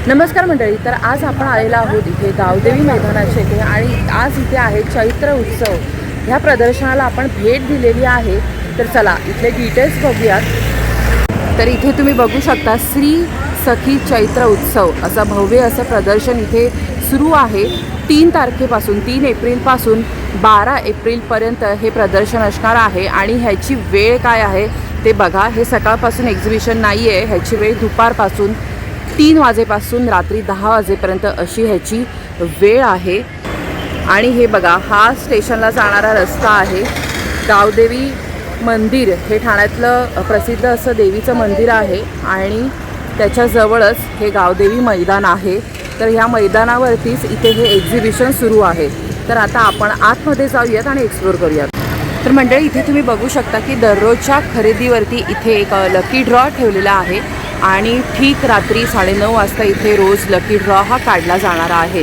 नमस्कार मंडळी. तर आज आपण आलेलो आहोत इथे गावदेवी मैदानाच्या इथे आणि आज इथे आहे चैत्र उत्सव. ह्या प्रदर्शनाला आपण भेट दिलेली आहे. तर चला इथले डिटेल्स बघूयात. तर इथे तुम्ही बघू शकता श्री सखी चैत्र उत्सव असं भव्य असं प्रदर्शन इथे सुरू आहे. 3 तारखेपासून 3 एप्रिलपासून 12 एप्रिलपर्यंत हे प्रदर्शन असणार आहे. आणि ह्याची वेळ काय आहे ते बघा. हे सकाळपासून एक्झिबिशन नाही आहे. ह्याची वेळ दुपारपासून 3 वाजेपासून रात्री 10 वाजेपर्यंत अशी ह्याची वेळ आहे. आणि हे बघा, हा स्टेशनला जाणारा रस्ता आहे. गावदेवी मंदिर हे ठाण्यातलं प्रसिद्ध असं देवीचं मंदिर आहे आणि त्याच्याजवळच हे गावदेवी मैदान आहे. तर ह्या मैदानावरतीच इथे हे एक्झिबिशन सुरू आहे. तर आता आपण आतमध्ये जाऊयात आणि एक्सप्लोर करूयात. तर मंडळी, इथे तुम्ही बघू शकता की दररोजच्या खरेदीवरती इथे एक लकी ड्रॉ ठेवलेला आहे आणि ठीक रात्री 9:30 वाजता इथे रोज लकी ड्रॉ हा काढला जाणार आहे.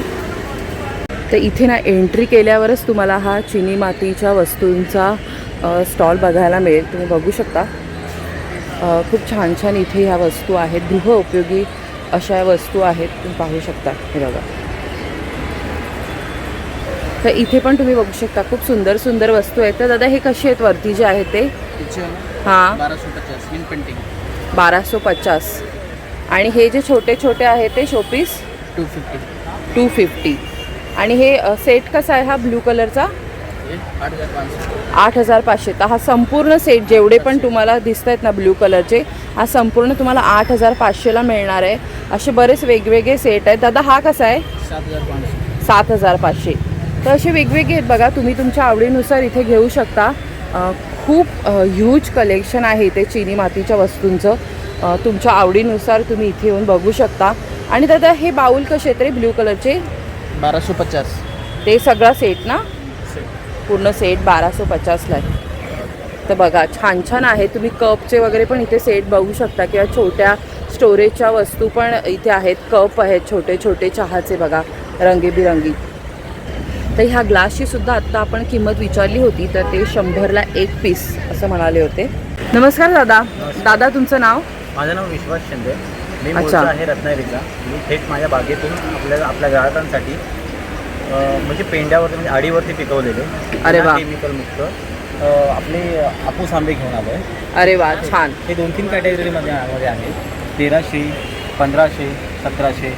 तर इथे ना एंट्री केल्यावरच तुम्हाला हा चिनी मातीच्या वस्तूंचा स्टॉल बघायला मिळेल. तुम्ही बघू शकता खूप छान छान इथे ह्या वस्तू आहेत. गृह उपयोगी अशा वस्तू आहेत, तुम्ही पाहू शकता. हे बघा, तर इथे पण तुम्ही बघू शकता खूप सुंदर सुंदर वस्तू आहेत. तर दादा, हे कसे आहेत वरती जे आहेत ते? हां, 1250. आणि हे जे छोटे छोटे आहेत ते शोपीस 250. आणि हे सेट कसा आहे हा ब्लू कलरचा? 8,500. तर हा संपूर्ण सेट जेवढे पण तुम्हाला दिसत आहेत ना ब्लू कलरचे, हा संपूर्ण तुम्हाला 8,500ला मिळणार आहे. असे बरेच वेगवेगळे सेट आहेत. दादा, हा कसा आहे? 7,500. तर असे वेगवेगळे आहेत बघा. तुम्ही तुमच्या आवडीनुसार इथे घेऊ शकता. खूप ह्यूज कलेक्शन आहे इथे चिनी मातीच्या वस्तूंचं. तुमच्या आवडीनुसार तुम्ही इथे येऊन बघू शकता. आणि दादा, हे बाऊल कसे आहेत रे ब्लू कलरचे? 1250. ते सगळा सेट ना? पूर्ण सेट 1250ला आहे. तर बघा, छान छान आहे. तुम्ही कपचे वगैरे पण इथे सेट बघू शकता किंवा छोट्या स्टोरेजच्या वस्तू पण इथे आहेत. कप आहेत छोटे छोटे चहाचे बघा, रंगीबिरंगी. तर ह्या ग्लासची सुद्धा आत्ता आपण किंमत विचारली होती, तर ते 100ला 1 पीस असं म्हणाले होते. नमस्कार दादा. दादा, तुमचं नाव? माझं नाव विश्वास शिंदे. मी मूळचा आहे रत्नागिरीचा. मी थेट माझ्या बागेतून आपल्या ग्राहकांसाठी म्हणजे पेंड्यावरती म्हणजे आडीवरती पिकवलेले, अरे वा, केमिकल मुक्त आपले हापूस आंबे घेऊन आलो आहे. अरे वा, छान. हे 2-3 कॅटेगरीमध्ये आहे. 1300, 1500, 1700.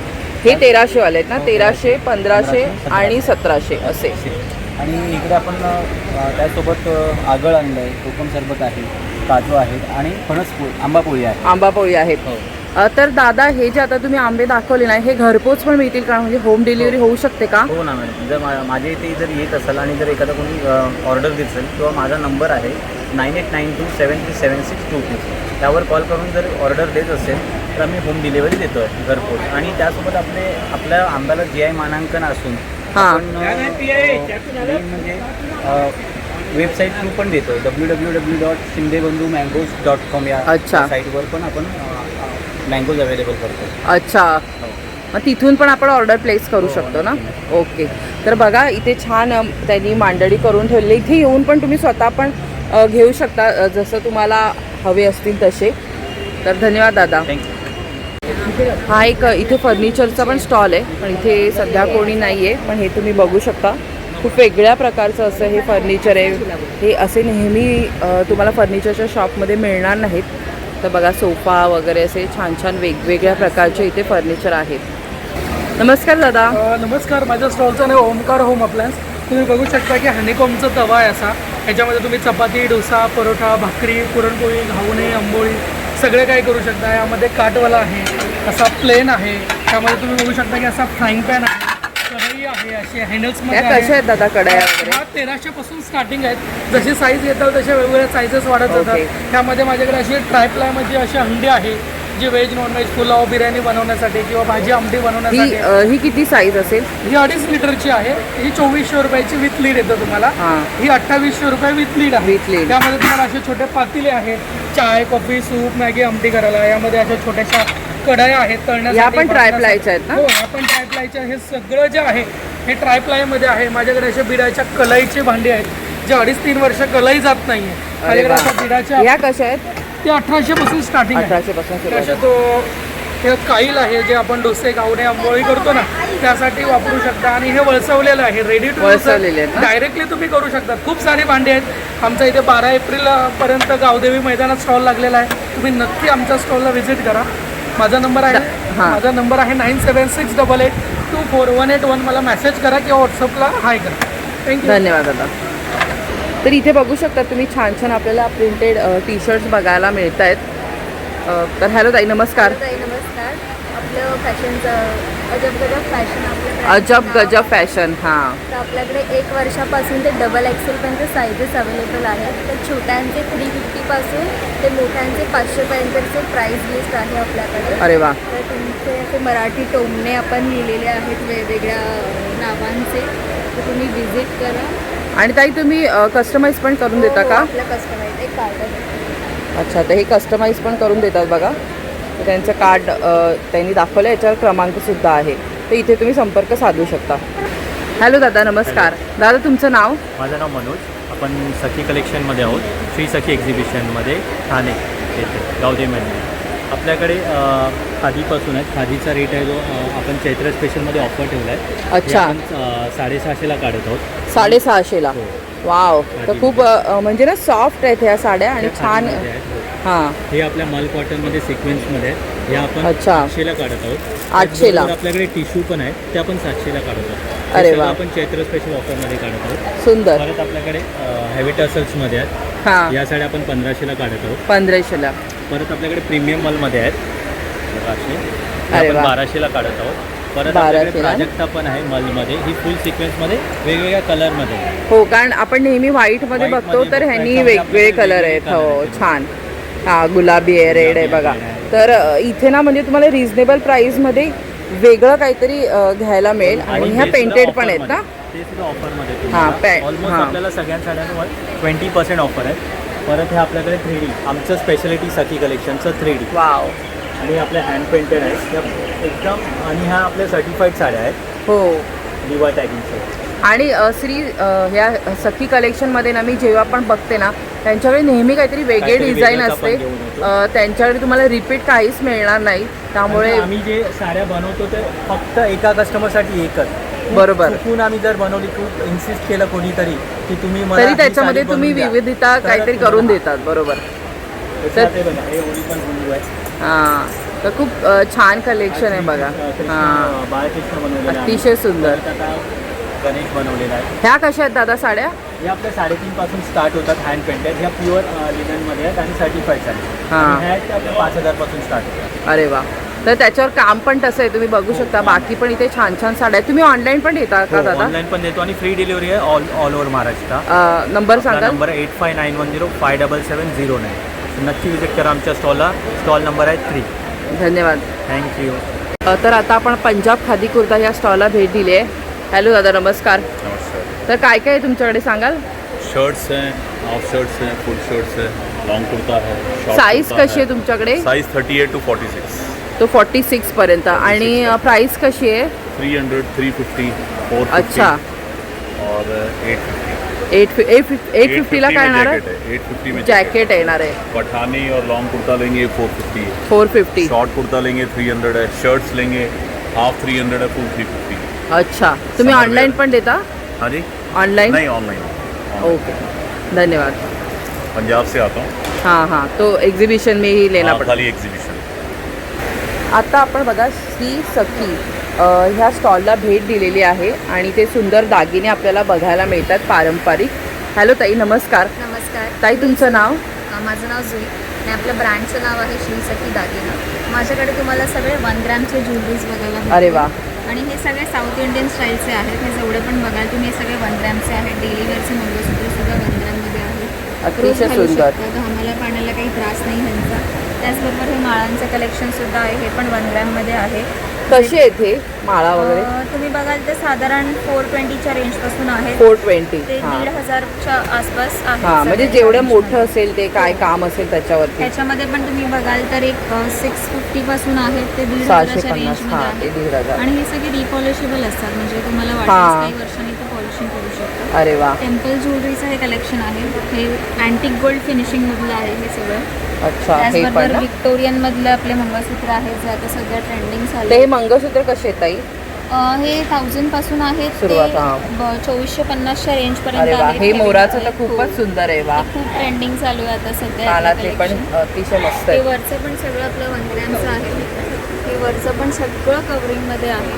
हे 1300 वाले आहेत ना? 1300, 1500 आणि 1700 असे. आणि इकडे आपण त्यासोबत आगळ आणलं आहे, कोकम सरबत आहे, काजू आहेत आणि फणसपोळी, आंबापोळी आहे. आंबापोळी आहेत. तर दादा, हे जे आता तुम्ही आंबे दाखवले ना, हे घरपोच पण मिळतील का? म्हणजे होम डिलिव्हरी होऊ शकते का? हो ना मॅडम. जर माझ्या इथे जर येत असेल आणि जर एखादा कोणी ऑर्डर देत असेल किंवा माझा नंबर आहे 9892737622, त्यावर कॉल करून जर ऑर्डर देत असेल तर आम्ही होम डिलिव्हरी देतो आहे घरपोच. आणि त्यासोबत आपल्या आंब्याला GI मानांकन असून आपण म्हणजे वेबसाईट थ्रू पण देतो. www.shindebandhumangos.com या साईटवर पण आपण मँगोज अवेलेबल करतो. अच्छा, मग तिथून पण आपण ऑर्डर प्लेस करू शकतो ना? ओके. तर बघा, इथे छान त्यांनी मांडणी करून ठेवलेली. इथे येऊन पण तुम्ही स्वतः पण घेऊ शकता जसं तुम्हाला हवे असतील तसे. तर धन्यवाद दादा. थँक्यू. हा एक इथे फर्निचरचा पण स्टॉल आहे, पण इथे सध्या कोणी नाही आहे. पण हे तुम्ही बघू शकता, खूप वेगळ्या प्रकारचं असं हे फर्निचर आहे. हे असे नेहमी तुम्हाला फर्निचरच्या शॉपमध्ये मिळणार नाहीत. तर बघा, सोफा वगैरे असे छान छान वेगवेगळ्या प्रकारचे इथे फर्निचर आहेत. नमस्कार दादा. नमस्कार. माझ्या स्टॉलचं नाव ओमकार होम अप्लायन्स. तुम्ही बघू शकता की हनीकॉमचा तवा आहे असा. ह्याच्यामध्ये तुम्ही चपाती, डोसा, परोठा, भाकरी, पुरणपोळी, घावणे, आंबोळी सगळे काही करू शकता. यामध्ये काटवाला आहे, असा प्लेन आहे. त्यामध्ये तुम्ही बघू शकता की असा फ्राईंग पॅन आहे, कढई आहे, असे हँडल्समध्ये कशा आहेत दादा कढया वगैरे? हा 1300 पासून स्टार्टिंग आहेत. जशी साईज येतात तसे वेगवेगळ्या साईजेस वाढत जातात. त्यामध्ये माझ्याकडे अशी ट्रायप्लायमध्ये अशी हंडी आहे जी व्हेज नॉनव्हेज पुलाव बिर्याणी बनवण्यासाठी किंवा भाजी आमटी बनवण्यासाठी. ही किती साईज असेल? ही 2.5 लिटरची आहे. ही 2400 रुपयाची विथ लीड येतं तुम्हाला. ही 2800 रुपये विथ लीड आहे. त्यामध्ये तुम्हाला असे छोटे पातेले आहेत, चाय, कॉफी, सूप, मॅगी, आमटी करायला. यामध्ये अशा छोट्याशा कढया आहेत तळण्यासाठी. या पण ट्रायप्लायच्या आहेत ना? हो, आपण ट्रायप्लायच्या. हे सगळं जे आहे हे ट्रायप्लायमध्ये आहे. माझ्याकडे अशा बिडाच्या कलाईचे भांडी आहेत जे 2.5-3 वर्ष कलाही जात नाही आहे. माझ्याकडे अशा बिडाच्या. या कशा आहेत? ते 1800 पासून स्टार्टिंग आहे. 1800 पासून. हे काईल आहे जे आपण डोसे गावणे आंबोळी करतो ना त्यासाठी वापरू शकता आणि हे वळसवलेलं आहे रेडी टू वळसवलेले आहेत ना? डायरेक्टली तुम्ही करू शकता. खूप सारी भांडी आहेत. आमच्या इथे 12 एप्रिल पर्यंत गावदेवी मैदानात स्टॉल लागलेला आहे. तुम्ही नक्की आमच्या स्टॉलला व्हिजिट करा. माझा नंबर आहे हां. 9766282181. मला मेसेज करा किंवा व्हॉट्सअपला हाय करा. थँक्यू. धन्यवाद दादा. तर इथे बघू शकता तुम्ही छान छान आपल्याला प्रिंटेड टी शर्ट्स बघायला मिळत आहेत. तर हॅलो ताई, नमस्कार. ताई नमस्कार. आपलं फॅशनचं अजब गजब फॅशन आपल्याकडे अजब गजब फॅशन. हां, तर आपल्याकडे 1 वर्षापासून ते डबल एक्सेलपर्यंत साईजेस अवेलेबल आहेत. तर छोट्यांचे 350 पासून ते मोठ्यांचे 500 पर्यंतचे प्राईस लिस्ट आहे आपल्याकडे. अरे वा. तर तुमचे असे मराठी टोमणे आपण लिहिलेले आहेत वेगवेगळ्या नावांचे. तर तुम्ही विजिट करा. आणि ताई तुम्ही कस्टमाइज पण करून देता का? आपलं कस्टमाइज एक कार्ड आहे. अच्छा, तर हे कस्टमाइज पण करून देतात बघा. तर त्यांचं कार्ड त्यांनी दाखवलं, याच्यावर क्रमांकसुद्धा आहे. तर इथे तुम्ही संपर्क साधू शकता. हॅलो दादा, नमस्कार. दादा तुमचं नाव? माझं नाव मनोज. आपण सखी कलेक्शनमध्ये आहोत. श्री सखी एक्झिबिशनमध्ये ठाणे येथे गावदेवीमध्ये. आपल्याकडे खादीपासून आहे. खादीचा रेट आहे जो आपण चैत्र स्पेशलमध्ये ऑफर ठेवला आहे. अच्छा. 650ला काढत आहोत. 650ला. हो. वाव. तर खूप म्हणजे ना सॉफ्ट आहेत ह्या साड्या आणि छान. खादीमध्ये आहेत. हो. हां, हे आपल्या मल कॉटनमध्ये सिक्वेन्समध्ये आहेत. हे आपण अच्छा. 800ला काढत आहोत. 800 ला. त्याचबरोबर आपल्याकडे टिश्यू पण आहेत, ते आपण 700ला काढत आहोत. अरे हे सगळं वा. आपण चैत्र स्पेशल ऑफरमध्ये काढत आहोत. सुंदर. परत आपल्याकडे हेवी टसल्समध्ये आहेत. हां, या साड्या आपण 1500ला काढत आहोत. 1500ला. आपल्याकडे परत आपल्याकडे प्रीमियम मलमध्ये आहेत. असे अरे आपण वा. 1200ला काढत आहोत. परत 1200 आपल्याकडे ला. प्राजक्ता पण आहे मलमध्ये. ही फुल सिक्वेन्समध्ये वेगवेगळ्या कलरमध्ये. हो, कारण आपण नेहमी व्हाईटमध्ये White बघतो, मध्ये तर बघतो, ह्यांनी याच्यामध्ये वेगवेगळे आपल्याकडे कलर वेगवेगळे आहेत. color हो, आहेत. छान. हा, गुलाबी आहे, रेड आहे बघा. गुलाबी आहे. तर इथे ना म्हणजे तुम्हाला रिझनेबल प्राईसमध्ये वेगळं काहीतरी घ्यायला मिळेल. आणि ह्या ते पेंटेड सुद्धा पण आहेत ना? offerमध्ये. ते सुद्धा ऑफरमध्ये हां, हां. आपल्याला सगळ्या साड्यांवर 20% ऑफर आहे. परत हे आपल्याकडे 3D आमचं स्पेशालिटी सखी कलेक्शनचं 3D. वाव. आणि आपल्या हँड पेंटेड आहेत त्या एकदम. आणि ह्या आपल्या सर्टिफाईड साड्या आहेत हो. लिवा टॅगिंगच्या. आणि श्री ह्या सखी कलेक्शनमध्ये ना मी जेव्हा पण बघते ना त्यांच्याकडे नेहमी काहीतरी वेगळी काहीतरी डिझाईन वेगळंच असते. आपण घेऊन येतो. त्यांच्याकडे तुम्हाला रिपीट काहीच मिळणार नाही. त्यामुळे आणि आम्ही जे साड्या बनवतो ते फक्त एका कस्टमरसाठी एकच. बरोबर. चुकून आम्ही जर बनवली, खूप इन्सिस्ट केलं कोणीतरी की तुम्ही मला तरी ही त्याच्यामध्ये साडी तुम्ही बनवून द्या. विविधता तर काहीतरी तुम्हाला- करून देतात. बरोबर. त्याच्यात हे बघा, हे ओली पण गुंडू आहे. हां, तर खूप छान कलेक्शन आहे बघा. हां, बाळकृष्ण बनवलेला आहे. अतिशय सुंदर. परत आता गणेश बनवलेला आहे. ह्या कशा आहेत दादा साड्या? हे आपल्या 3.5 पासून स्टार्ट होतात हँड पेंटेड. ह्या प्युअर लिननमध्ये आहेत आणि सर्टिफाईड साडी. हां. ह्या आहेत त्या आपल्या 5000 पासून स्टार्ट होतात. अरे वा. तर त्याच्यावर काम पण तसं आहे, तुम्ही बघू शकता. बाकी पण इथे छान छान साड्या आहेत. तुम्ही ऑनलाईन पण देता का दादा? ऑनलाईन पण देतो आणि फ्री डिलिव्हरी आहे ऑल ओव्हर महाराष्ट्र. नंबर आपला सांगाल? नंबर 8591057709. नक्की विजिट करा आमच्या स्टॉलला. स्टॉल नंबर आहे 3. धन्यवाद. थँक्यू. तर आता आपण पंजाब खादी कुर्ता या स्टॉलला भेट दिली आहे. हॅलो दादा, नमस्कार. नमस्कार. तर काय काय आहे तुमच्याकडे सांगाल? शर्ट्स हैं, हाफ शर्ट्स हैं, फुल शर्ट्स हैं, लॉन्ग कुर्ता है, शॉर्ट साईज कुर्ता कशी आहे तुमच्याकडे? Size 38 to 46. तो 46 पर्यंत. आणि प्राइस कशी आहे? 300, 350, 450 अच्छा. और 850. 850ला काय येणार आहे? 850 में जॅकेट येणार आहे. पठानी और लॉन्ग कुर्ता लेंगे 450 है. 450. शॉर्ट कुर्ता लेंगे 300 है. शर्ट्स लेंगे हाफ 300 है, फुल 350. अच्छा. तुम्ही Summer ऑनलाईन wear. पण देता? हाँ जी. ऑनलाईन? नहीं, ऑनलाइन. ओके, धन्यवाद. पंजाब से आता हूँ. हाँ हाँ, तो एग्जीबिशन में ही लेना हाँ, पड़ता. खाली एग्जीबिशन. आता आपण बघा श्री सखी ह्या स्टॉलला भेट दिलेली आहे आणि ते सुंदर दागिने आपल्याला बघायला मिळतात पारंपरिक. हॅलो ताई, नमस्कार. नमस्कार. ताई तुमचं नाव? माझं नाव जुई आणि आपल्या ब्रँडचं नाव आहे श्री सखी दागिना. माझ्याकडे तुम्हाला सगळे 1 ग्रॅमचे ज्वेलरीज बघायला भेटतील. अरे वा. आणि हे सगळे साऊथ इंडियन स्टाईलचे आहेत. हे जेवढे पण बघाल तुम्ही हे सगळे 1 ग्रॅमचे आहेत. डेली वेअरचे मंगळसूत्र सुद्धा 1 ग्रॅममध्ये आहे. अतिशय रोज घालू सुंदर. शकता, घामाला पाण्याला काही त्रास नाही ह्यांचा. त्याचबरोबर हे माळांचं कलेक्शन सुद्धा आहे. हे पण 1 ग्रॅममध्ये आहे. कसे आहेत हे माळा वगैरे? तुम्ही बघाल तर साधारण 420च्या रेंजपासून आहे. 420. ते हां 1500च्या आसपास आहे. हां, म्हणजे सगळे जेवढं range मोठं मध्ये. असेल ते काय काम असेल त्याच्यावरती. त्याच्यामध्ये पण तुम्ही बघाल तर एक 650 पासून आहेत ते 650. 1500च्या रेंज हां, मध्ये ते आहे. 1500. आणि हे सगळे रिपॉलिशेबल असतात. म्हणजे तुम्हाला हां. वाटतं काही वर्षांनी ते पॉलिशिंग करू शकता. अरे वा, टेम्पल ज्वेलरीचं हे कलेक्शन आहे. हे अँटिक गोल्ड फिनिशिंगमधलं आहे हे सगळं. अच्छा. हे पण त्याचबरोबर ना? विक्टोरियनमधलं आपले मंगळसूत्र आहे जे आता सगळं ट्रेंडिंग ते झालं. हे मंगळसूत्र कसे आहेत ताई? हे 1000 पासून आहेत ते सुरुवात, हां. 2450च्या रेंज पर्यंत अरे वा, आहेत. हे मोराचं तर खूप खूपच सुंदर आहे. वा, खूप ट्रेंडिंग चालू आहे आता सध्या. कानातले पण collection. अतिशय मस्त हे आहे. वरचं पण सगळं आपलं 1 ग्रॅमचं आहे. हे वरचं पण सगळं कवरिंगमध्ये आहे.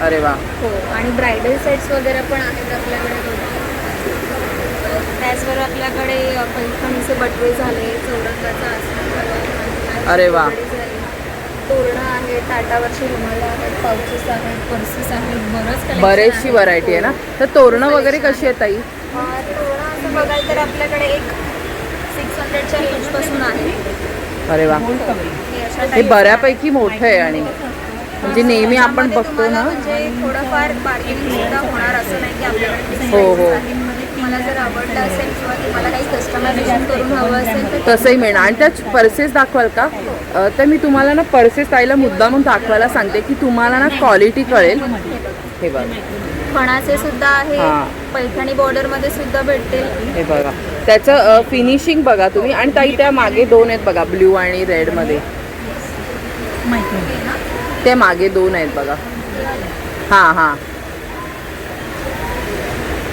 अरे वा, हो, आणि ब्रायडल सेट्स वगैरे पण आहेत आपल्याकडे बघा. त्याचबरोबर आपल्याकडे पैठणीचे बटवे झाले, चौरंगाचा आसन, अरे वा. तोरणं आहे, ताटावरची रुमालं आहेत, पाउचेस आहेत, पर्सेस आहेत, बरेचशी व्हरायटी आहे ना. तर तोरणं वगैरे कशी आहे ताई? तोरणं असं बघाल तर आपल्याकडे एक 600च्या रेंजपासून आहे. अरे वा, हे अशा हे type बऱ्यापैकी मोठं आहे आणि म्हणजे नेहमी आपण त्यामध्ये बघतो तुम्हाला ना. म्हणजे थोडंफार बार्गेनिंग सुद्धा होणार, असं नाही की आपल्याकडे हो, हो. तुम्हाला जर आवडलं असेल किंवा तुम्हाला काही कस्टमायझेशन करून हवं असेल तर तसंही मिळणार. आणि त्याच पर्सेस दाखवाल का? तर मी तुम्हाला ना पर्सेस ताईला मुद्दामून दाखवायला सांगते की तुम्हाला ना क्वालिटी कळेल. हे बघा, खणाचे सुद्धा आहे, हां. पैठणी बॉर्डरमध्ये सुद्धा भेटतील. हे बघा, त्याचं फिनिशिंग बघा तुम्ही. आणि ताई त्या मागे 2 आहेत बघा, ब्ल्यू आणि रेडमध्ये. ते मागे 2 आहेत बघा. हां हां.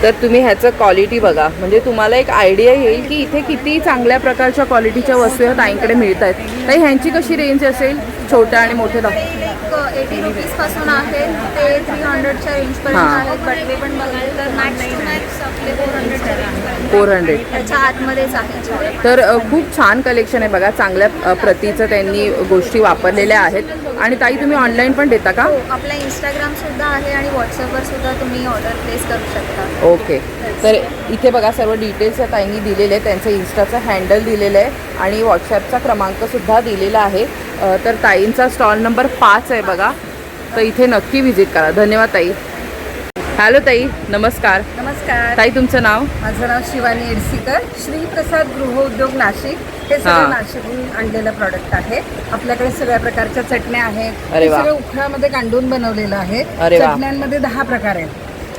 तर तुम्ही ह्याचं क्वालिटी बघा, म्हणजे तुम्हाला एक आयडिया येईल की इथे किती चांगल्या प्रकारच्या क्वालिटीच्या वस्तू या ताईंकडे मिळत आहेत. ताई ह्यांची कशी रेंज असेल, छोट्या आणि मोठ्या एक 80 रुपीजपासून आहे ते 300च्या रेंजपर्यंत हां. आहेत. बटवे पण बघाल तर मॅक्स टू मॅक्स आपले 400च्या रेंजपर्यंत 400. त्याच्या आतमध्येच आहे. तर खूप छान कलेक्शन आहे बघा. चांगल्या प्रतीचं त्यांनी गोष्टी वापरलेल्या आहेत. आणि ताई तुम्ही ऑनलाईन पण देता का? हो, आपला इंस्टाग्राम सुद्धा आहे आणि व्हॉट्सअपवर सुद्धा तुम्ही ऑर्डर प्लेस करू शकता. ओके. तर इथे बघा सर्व डिटेल्स या ताईंनी दिलेले आहेत. त्यांचं इन्स्टाचं हँडल दिलेलं आहे आणि व्हॉट्सॲपचा क्रमांकसुद्धा दिलेला आहे. तर ताईंचा स्टॉल नंबर 5 आहे बघा. तर इथे नक्की व्हिजिट करा. धन्यवाद ताई. हॅलो ताई, नमस्कार. नमस्कार. ताई तुमचं नाव? माझं नाव शिवानी एडसीकर. श्री प्रसाद गृहोद्योग नाशिक. हे हां. सगळं नाशिकहून आणलेलं प्रॉडक्ट आहे. आपल्याकडे सगळ्या प्रकारच्या चटण्या आहेत. अरे हे वा. सगळं उखळामध्ये कांडून बनवलेलं आहे. अरे वा. चटण्यांमध्ये 10 प्रकार आहेत.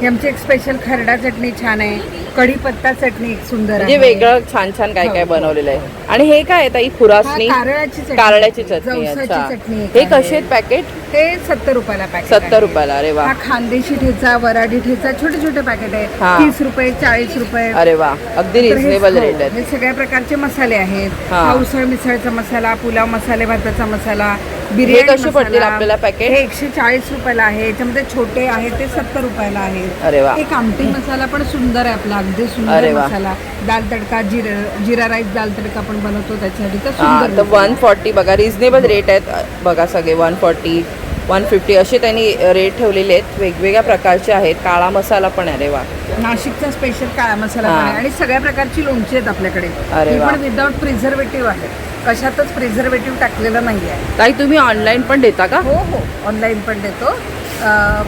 ही आमची एक स्पेशल खरडा चटणी छान आहे. कढीपत्ता चटणी एक सुंदर म्हणजे आहे. वेगळं छान छान काय काय हो. बनवलेलं आहे. आणि हे काय आहे ताई? हा खुरासणी, कारळाची चटणी. कारळ्याची चटणी. जवसाची अच्छा, चटणी एक हे आहे. कसे आहेत पॅकेट? हे 70 रुपयाला पॅकेट 70 रुपयाला. अरे वा, हा खानदेशी ठेचा, वराडी ठेचा, छोटे छोटे पॅकेट आहे. हां. 30 रुपये, 40 रुपये. अरे वा, अगदी तर हे- रिझनेबल हो, रेट आहेत. हे सगळ्या प्रकारचे मसाले आहेत. हां. हा उसळ मिसळचा मसाला, पुलाव मसाले भाताचा मसाला, हे बिर्याणी कसे मसाला. पडतील आपल्याला पॅकेट? हे 140 रुपयाला आहे. याच्यामध्ये छोटे आहेत ते 70 रुपयाला आहेत. अरे वा. एक आमटी मसाला पण सुंदर आहे आपला, अगदी अरे सुंदर वा. मसाला. दाल तडका, जिरा राईस दाल तडका पण बनवतो त्याच्यासाठी तर हां, सुंदर तर मसाला. 140 बघा, रिझनेबल रेट आहेत बघा. सगळे 140, 150 असे त्यांनी रेट ठेवलेले आहेत. वेगवेगळ्या प्रकारचे आहेत. काळा मसाला पण आहे. अरे वा. नाशिकचा स्पेशल काळा मसाला हां. पण आहे. आणि सगळ्या प्रकारची लोणची आहेत आपल्याकडे. अरे ती वा. पण विदाउट प्रिझर्वेटिव्ह आहे. कशातच प्रिझर्वेटिव्ह टाकलेलं नाही आहे. ताई तुम्ही ऑनलाईन पण देता का? हो हो, ऑनलाईन पण देतो.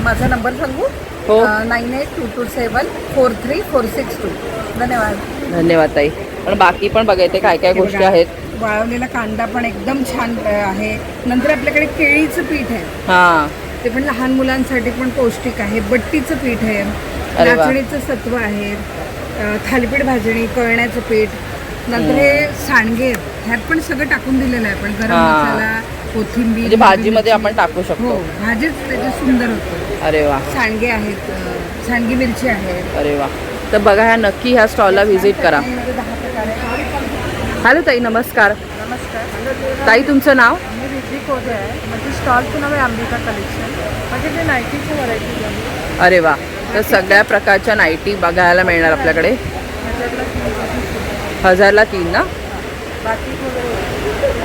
माझा नंबर सांगू? हो. 9822743462. धन्यवाद. धन्यवाद ताई. पण बाकी पण बघायचे काय काय हे गोष्टी बघा, आहेत. वाळवलेला कांदा पण एकदम छान आहे. नंतर आपल्याकडे केळीचं पीठ आहे. हां, ते पण लहान मुलांसाठी पण पौष्टिक आहे. बट्टीचं पीठ आहे. अरे वा. नाचणीचं सत्व आहे. थालीपीठ भाजणी, कळण्याचं पीठ. नंतर हे सांडगे आहेत. ह्यात पण सगळं टाकून दिलेलं आहे आपण. गरम हां. मसाला, कोथिंबीर, म्हणजे भाजीमध्ये मिरची. आपण टाकू हो, शकतो. भाजीच त्याची सुंदर होते. अरे वा, सांडगे आहेत. सांडगी मिरची आहे. अरे वा. तर बघा, ह्या नक्की ह्या स्टॉलला व्हिजिट करा. चटणीमध्ये 10 प्रकार आहेत. हॅलो ताई, नमस्कार. नमस्कार. ताई तुमचं नाव? मी रिद्धी कोदे आहे. माझी स्टॉलचं नाव आहे अंबिका कलेक्शन. म्हणजे ते नाईटीची व्हरायटी आहे. अरे वा. तर सगळ्या प्रकारच्या नाईटी बघायला मिळणार आपल्याकडे. ह्याच्यातला 1000ला 3 ना? बाकी वगैरे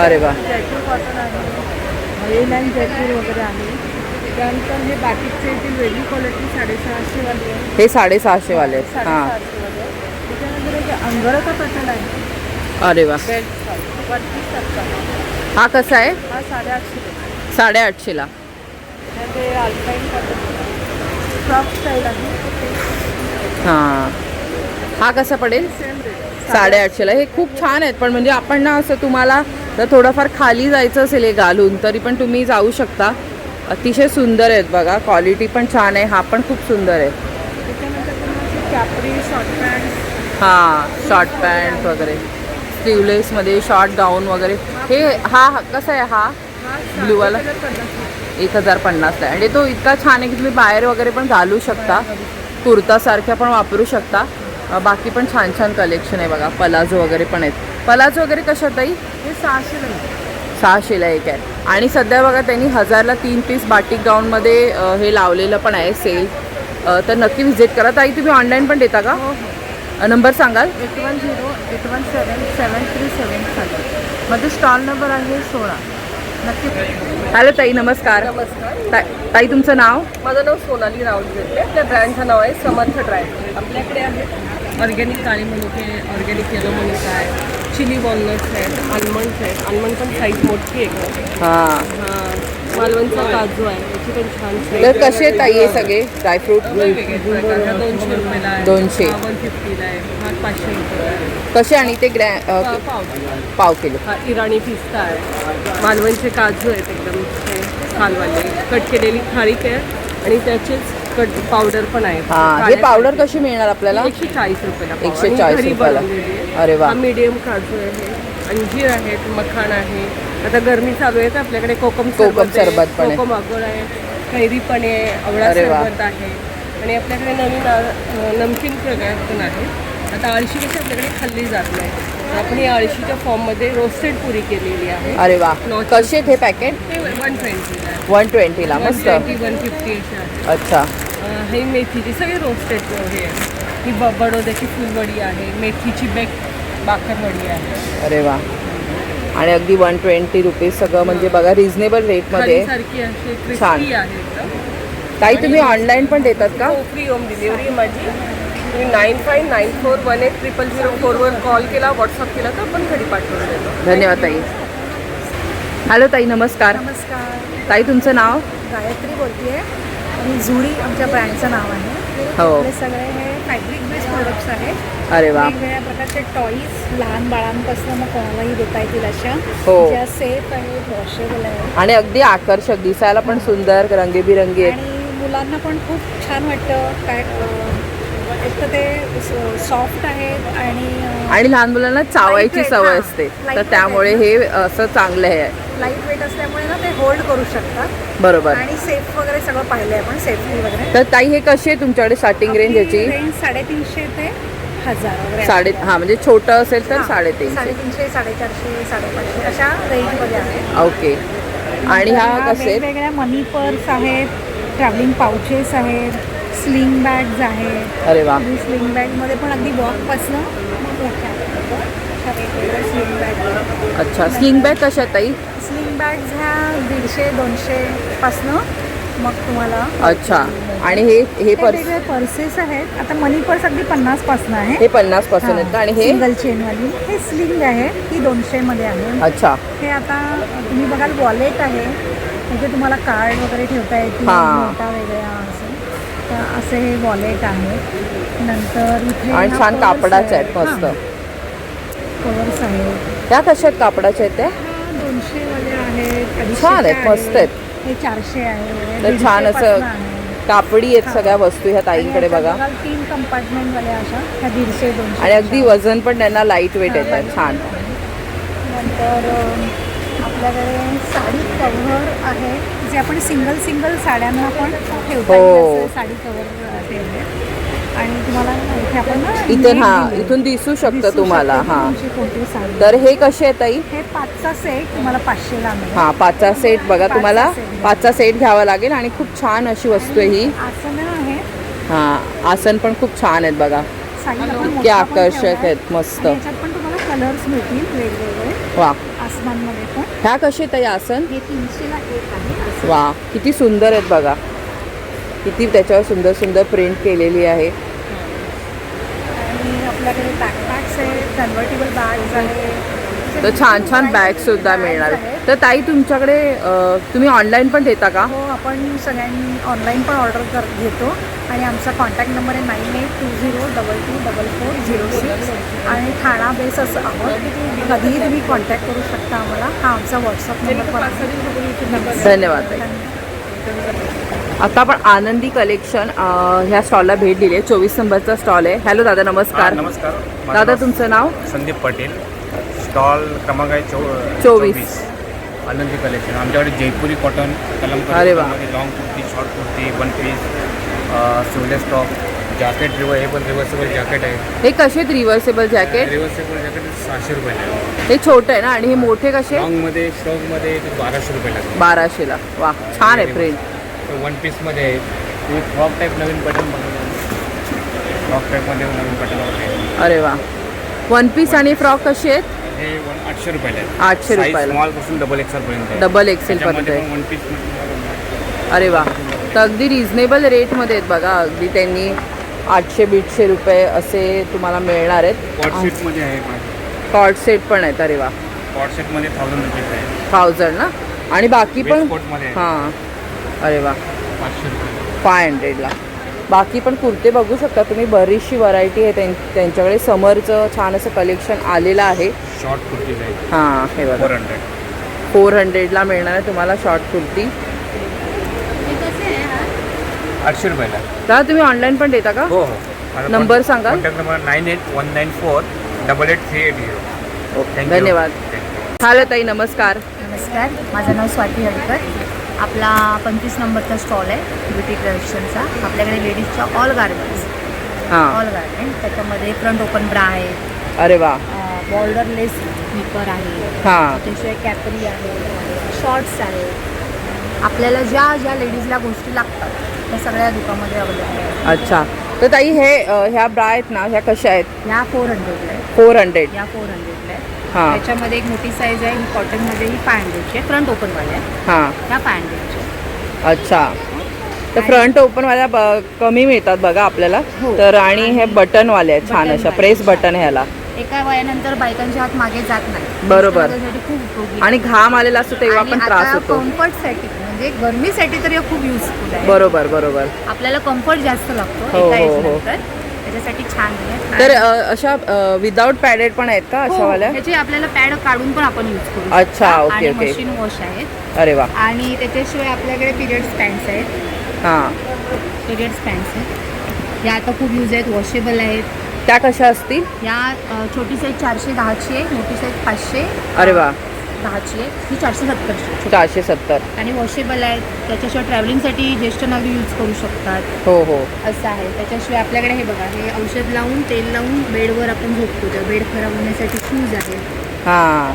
अरे वा. जयपूर कॉटन आहे. A9 जयपूर वगैरे आहे. त्यानंतर हे बाकीचे येतील वेगळी क्वालिटी 650 वाली आहे. हे 650 वाले आहेत. हां, 750 वाले आहे. त्याच्यानंतर एक अंगरचा पॅटर्न आहे. अरे वा. बेल्ट वरती सत्ता. हा कसा आहे? हा 850 850ला. ते अल्पाईन कॉटन फ्रॉक स्टाईल आहे. हां, हा कसा पडेल? Same rate. 850ला. हे खूप छान आहेत. पण म्हणजे आपण ना असं तुम्हाला जर थोडंफार खाली जायचं असेल हे घालून तरी पण तुम्ही जाऊ शकता. अतिशय सुंदर आहेत बघा. क्वालिटी पण छान आहे. हा पण खूप सुंदर आहे. त्याच्यानंतर तुम्हाला कॅपरी शॉर्ट पॅन्ट हां शॉर्ट पॅन्ट वगैरे स्लीवलेसमध्ये शॉर्ट गाऊन वगैरे. हे हा कसा आहे हा ब्लूवाला? 1050ला आहे. आणि तो इतका छान आहे की तुम्ही बाहेर वगैरे पण घालू शकता, कुर्तासारख्या पण वापरू शकता. बाकी पण छान छान कलेक्शन आहे बघा. पलाझो वगैरे पण आहेत. पलाझो वगैरे कशात आहे? हे 600ला आहे. 600ला एक आहे. आणि सध्या बघा त्यांनी 1000ला 3 पीस बाटिक गाऊनमध्ये हे लावलेलं पण आहे सेल. तर नक्की व्हिजिट करा. ताई तुम्ही ऑनलाईन पण देता का? नंबर सांगाल? 81081737 मध्ये स्टॉल नंबर आहे 16. नक्की. हॅलो ताई नमस्कार. ताई तुमचं नाव? माझं नाव सोनाली राऊत देते. आपल्या ब्रँडचं नाव आहे समर्थ ड्राय. आपल्याकडे आहे ऑर्गॅनिक काळे मनुके, ऑर्गॅनिक येलो मनुका आहे, चिली वॉलनट्स आहेत, आल्मंड्स आहेत. आल्मंड पण साईज मोठी आहे. हां मालवणचा काजू आहे, त्याची पण छान तर कसे आहेत ताई हे सगळे ड्रायफ्रूट? 200 रुपयाला आहे, 200. 150ला आहे, हा 500 रुपये आहे. कसे आणि ते पाव किलो. हा इराणी पिस्ता आहे, मालवणचे काजू आहेत एकदम हे खालवाले, कट केलेली खारीक आहे आणि त्याचेच कट पावडर पण आहे. हां हे पावडर कशी मिळणार आपल्याला? 140 रुपयाला. 140 रुपयाला. अरे वा. हा मीडियम काजू आहे, अंजीर आहेत, मखाण आहे. आता गरमी चालू आहे तर आपल्याकडे कोकम सरबत पण आहे. कोकम आगोळ आहे, कैरी पण आहे, आवळा अरे वा. सरबत आहे. आणि आपल्याकडे नवीन नमकीन प्रकार पण आहे. आता अळशी कशी आपल्याकडे खाल्ली जात नाही, तर आपण ही अळशीच्या फॉर्ममध्ये रोस्टेड पुरी केलेली आहे. अरे वा. कसे आहेत हे पॅकेट? ते 120ला आहे. 120ला. मस्त. 150 असे आहे. अच्छा. हे मेथीची सगळे रोस्टेड हे आहे. ही बडोद्याची फुलवडी आहे, मेथीची बाकरवडी आहे. अरे वा. आणि अगदी 120 रुपीज सगळं म्हणजे बघा रिझनेबल रेटमध्ये. सारखी अशी छान. क्रिस्पी आहे एकदम. ताई तुम्ही ऑनलाईन पण देतात का? फ्री होम डिलिव्हरी माझी. तुम्ही 9594180004 वर कॉल केला, व्हॉट्सअप केला तर आपण घरी पाठवून देतो. धन्यवाद ताई. हॅलो ताई नमस्कार. नमस्कार. ताई तुमचं नाव? गायत्री बोलतेय. आणि झुडी आमच्या ब्रँडचं नाव आहे. हो. आपले सगळे हे फॅब्रिक बेस्ड प्रोडक्ट्स आहेत. अरे वा. वेगवेगळ्या प्रकारचे टॉईज लहान बाळांपासून मग कोणालाही देता येतील अशा, हो. ज्या सेफ आहेत, वॉशेबल आहेत आणि अगदी आकर्षक, दिसायला पण सुंदर, रंगीबिरंगी आहेत. आणि मुलांना पण खूप छान वाटतं. काय एक तर ते सॉफ्ट आहेत आणि लहान मुलांना चावायची Lightweight, सवय हां. असते, तर Lightweight त्यामुळे हे असं चांगलं आहे. लाईट वेट असल्यामुळे ना ते होल्ड करू शकतात. बरोबर. आणि सेफ वगैरे सगळं पाहिलं आहे आपण, सेफ्टी वगैरे. तर ताई हे कशी आहे तुमच्याकडे स्टार्टिंग रेंज याची? रेंज 350 ते 1000 वगैरे. हां म्हणजे छोटं असेल तर 350. 350, 450, 550 अशा रेंजमध्ये आहे. ओके. आणि हा कसे? वेगवेगळ्या मनी पर्स आहेत, ट्रॅव्हलिंग पाउचेस आहेत, स्लिंग बॅग्स आहेत. अरे वा. स्लिंग बॅगमध्ये पण अगदी बॉक्सपासनं वेगवेगळ्या स्लिंग बॅग. अच्छा. स्लिंग बॅग कशा आहेत ताई? स्लिंग बॅग्स ह्या 150-200 पासनं मग तुम्हाला. अच्छा. आणि हे पर्स? वेगवेगळे पर्सेस आहेत. आता मनी पर्स अगदी 50 पासनं आहे. हे 50 पासून आहेत का? आणि हे सिंगल चेनवाली हे स्लिंग आहे, ती 200 मध्ये आहे. अच्छा. हे आता तुम्ही बघाल वॉलेट आहे, म्हणजे तुम्हाला कार्ड वगैरे ठेवता येतील, हां. नोटा वेगळ्या असं. तर असे हे वॉलेट आहे. नंतर इथे आणि छान कापडाचे आहेत मस्त. कवर्स आहेत. त्या कशा आहेत कापडाच्या आहेत त्या? 200 वाले आहेत, 250 छान आहेत, मस्त आहेत. हे 400 आहे. तर छान 150 असं पासनं आहे. कापडी आहेत सगळ्या वस्तू ह्या ताईंकडे बघा. 3 कंपार्टमेंट वाल्या अशा ह्या 150-200. आणि अगदी वजन पण त्यांना लाईट वेट येतात. छान. नंतर आपल्याकडे साडी कव्हर आहे, जे आपण सिंगल साड्यांना पण ठेवता हो. येईल असं साडी कव्हर ठेवले. आणि तुम्हाला इथे आपण ना इथे net हां दिली. इथून दिसू शकतं दिसू तुम्हाला. शकते हां. तुमची कोणती साडी. तर हे कसे आहे ताई? हे 5चा सेट तुम्हाला 500ला मिळेल. हां 5चा सेट बघा. 5चा तुम्हाला set. 5चा सेट घ्यावा लागेल. आणि खूप छान अशी वस्तू आहे ही. आसनं आहेत. हां आसन पण खूप छान आहेत बघा. साडीला पण इतके मोठा पण आकर्षक ठेवलाय. आहेत. मस्त. आणि याच्यात पण तुम्हाला कलर्स मिळतील वेगवेगळे वा. आसनांमध्ये पण. ह्या कसे ताई आसन? हे 300ला एक आहे आसन. वा किती सुंदर आहेत बघा. किती त्याच्यावर सुंदर सुंदर प्रिंट केलेली आहे. आणि आपल्याकडे बॅकपॅक्स आहेत, कन्व्हर्टेबल बॅग्स आहेत. तर छान छान बॅग सुद्धा मिळणार आहेत. तर ताई तुमच्याकडे तुम्ही ऑनलाईन पण देता का? हो, आपण सगळ्यांनी ऑनलाईन पण ऑर्डर घेतो. आणि आमचा कॉन्टॅक्ट नंबर आहे 9820224406. आणि ठाणा बेस असं आहोत. कधीही तुम्ही कॉन्टॅक्ट करू शकता आम्हाला. हा आमचा व्हॉट्सअप नंबर पण आहे. धन्यवाद ताई. धन्यवाद. आता आपण आनंदी कलेक्शन ह्या स्टॉलला भेट दिली आहे. 24 नंबरचा स्टॉल आहे. हॅलो दादा, नमस्कार. नमस्कार. माझं दादा नाव तुमचं नाव? संदीप पाटील. स्टॉल क्रमांक आहे 24. आनंदी कलेक्शन. आमच्याकडे जयपुरी कॉटन, अरे वा. Long kurti, short kurti, one piece, sleeveless top, jacket, reversible jacket आहे. हे कसे आहेत रिव्हर्सेबल जॅकेट? रिव्हर्सेबल जॅकेट 600 रुपयाला आहे. हे छोटं आहे ना, आणि हे मोठे कसे? लॉंगमध्ये श्रगमध्ये 1200 रुपयाला आहे. 1200ला. वा, छान आहे प्रिंट. वन पीसमध्ये आहे. हे फ्रॉक टाईप नवीन बटन बनवलं. फ्रॉक टाईपमध्ये नवीन बटन वगैरे. अरे वा. वन पीस आणि फ्रॉक कसे आहेत? हे 800 रुपयाला आहे. 800 रुपयाला. स्मॉल पासून डबल एक्सेल पर्यंत आहे. डबल एक्सेल पर्यंत आहे. One piece. अरे वा. तर अगदी रिझनेबल रेटमध्ये आहेत बघा. अगदी त्यांनी 800-150 रुपये असे तुम्हाला मिळणार आहेत. कॉट सेटमध्ये आहे. कॉर्ड सेट पण आहेत. अरे वा. कॉट सेटमध्ये 1000 रुपीज आहे. 1000 ना, आणि बाकी पण? कोटमध्ये हां. अरे वा. 500 रुपये. 500ला. बाकी पण कुर्ते बघू शकता तुम्ही. बरीचशी व्हरायटी आहे त्यांच्याकडे. समरचं छान असं कलेक्शन आलेलं आहे. शॉर्ट कुर्तीज आहे. हां, हे बघा. 400ला मिळणार आहे तुम्हाला शॉर्ट कुर्ती. 800 रुपयाला. दादा तुम्ही ऑनलाईन पण देता का? हो हो. नंबर सांगा. Contact number 9819488380. ओके, धन्यवाद. हॅलो ताई, नमस्कार. नमस्कार, माझं नाव स्वाती हडकर. आपला 25 नंबरचा स्टॉल आहे ब्युटी कलेक्शनचा. आपल्याकडे लेडीजच्या ऑल गार्मेंट्स, हां. All garment. त्याच्यामध्ये फ्रंट ओपन ब्रा आहे, अरे वा. बॉर्डरलेस स्लीपर आहे, हां. त्याशिवाय कॅपरी आहे, शॉर्ट्स आहे. आपल्याला ज्या ज्या लेडीजला गोष्टी लागतात त्या सगळ्या दुकानामध्ये अवेलेबल आहे. अच्छा. तर ताई हे ह्या ब्रा आहेत ना, ह्या कशा आहेत? ह्या 400ला आहे. 400. या 400ला आहे. हां. त्याच्यामध्ये एक मोठी साईज आहे, ही कॉटनमध्ये, ही 500ची आहे. फ्रंट ओपनवाल्या आहे, हां. ह्या 500ची आहे. अच्छा. तर फ्रंट ओपनवाल्या कमी मिळतात बघा आपल्याला. हो. तर आणि हे बटनवाले आहेत छान अशा, प्रेस बटन ह्याला. एका वयानंतर बायकांच्या हात मागे जात नाही. बरोबर. त्याच्यासाठी खूप उपयोगी आणि घाम आलेला असतो तेव्हा पण त्रास होतो. कम्फर्टसाठी म्हणजे गरमीसाठी तर हे खूप युजफुल आहे. बरोबर बरोबर. आपल्याला कम्फर्ट जास्त लागतो हो, एका हो, हो. एजनंतर. त्याच्यासाठी छान आहे. तर अशा विदाउट पॅडेड पण आहेत का अशा वाल्या? त्याचे आपल्याला पॅड काढून पण आपण यूज करू शकतो. अच्छा, ओके, आणि ओके. मशीन वॉश आहेत. अरे वा. आणि त्याच्याशिवाय आपल्याकडे पिरियड्स पॅन्ट्स आहेत. हां. पिरियड्स पॅन्ट्स आहेत. या आता खूप यूज आहेत, वॉशेबल आहेत. त्या कशा असतील? या छोटी साईज 410ची आहे, मोठी साईज 510ची अरे वा. आहे. ही 470ची. 470. आणि वॉशेबल आहेत. त्याच्याशिवाय ट्रॅव्हलिंगसाठी ज्येष्ठ नागरिक यूज करू शकतात. हो हो. असं आहे. त्याच्याशिवाय आपल्याकडे हे बघा, हे औषध लावून, तेल लावून बेडवर आपण झोपतो, तर बेड खराब होण्यासाठी शूज आहेत. हां.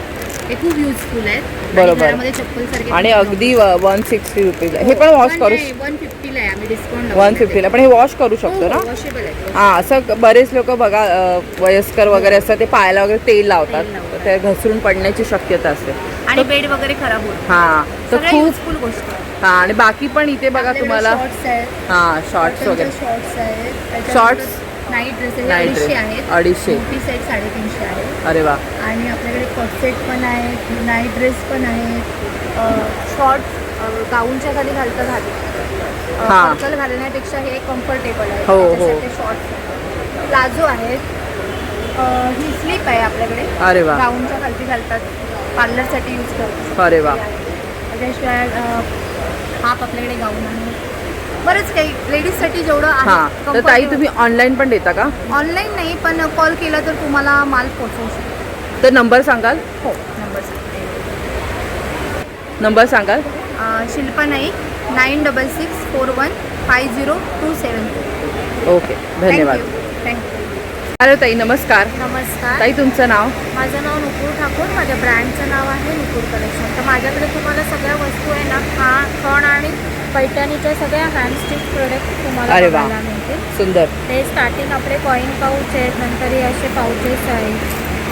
हे खूप युजफुल आहेत. बरोबर. घरामध्ये चप्पल सारखे. आणि अगदी 160 रुपीज. हे पण वॉश करू 150ला आहे. आम्ही डिस्काउंट 150ला. पण हे वॉश करू शकतो ना? वॉशेबल आहे. हां. असं बरेच लोक बघा वयस्कर वगैरे असतात, ते पायाला वगैरे तेल लावतात. तेल लावतात. ते घसरून पडण्याची शक्यता असते. आणि बेड वगैरे खराब होत. हां. तर सगळ्या खूप. युजफुल गोष्ट आहे. हां. आणि बाकी पण इथे बघा तुम्हाला. शॉर्ट्स आहेत. हां, शॉर्ट्स वगैरे. शॉर्ट्स आहेत. Shorts. Night dresses night 250 dress आहेत. 250. मोठी साईज 350 आहे. अरे वा. आणि आपल्याकडे कॉटसेट पण आहेत, नाईट ड्रेस पण आहेत. शॉर्ट्स गाऊनच्या खाली घालता हां. पर्कल घालण्यापेक्षा हे कम्फर्टेबल आहे. हो, हो. शॉर्ट्स प्लाझो आहेत. ही स्लीप आहे आपल्याकडे. अरे वा. गाऊनच्या खालती घालतात, पार्लरसाठी यूज करतात. अरे वा. त्याच्याशिवाय हाफ आपल्याकडे गाऊन आहे. बरंच काही लेडीजसाठी जेवढं हां. आहे. तर ताई तुम्ही ऑनलाईन पण देता का? ऑनलाईन नाही, पण कॉल केला तर तुम्हाला माल पोहोचवू शकतो. तर नंबर सांगाल? हो, नंबर सांगते. नंबर सांगाल? शिल्पा नाईक, 96415027. ओके, धन्यवाद. थँक्यू. हॅलो ताई, नमस्कार. नमस्कार. ताई तुमचं नाव? माझं नाव नुपूर ठाकूर. माझ्या ब्रँडचं नाव आहे नुपूर कलेक्शन. तर माझ्याकडे तुम्हाला सगळ्या वस्तू आहे ना, खण आणि पैठणीच्या सगळ्या हँडस्टिच प्रोडक्ट तुम्हाला अरे वा. बघायला मिळतील. सुंदर. ते स्टार्टिंग आपले कॉईन पाऊच आहेत, नंतर हे असे पाऊचेस आहेत,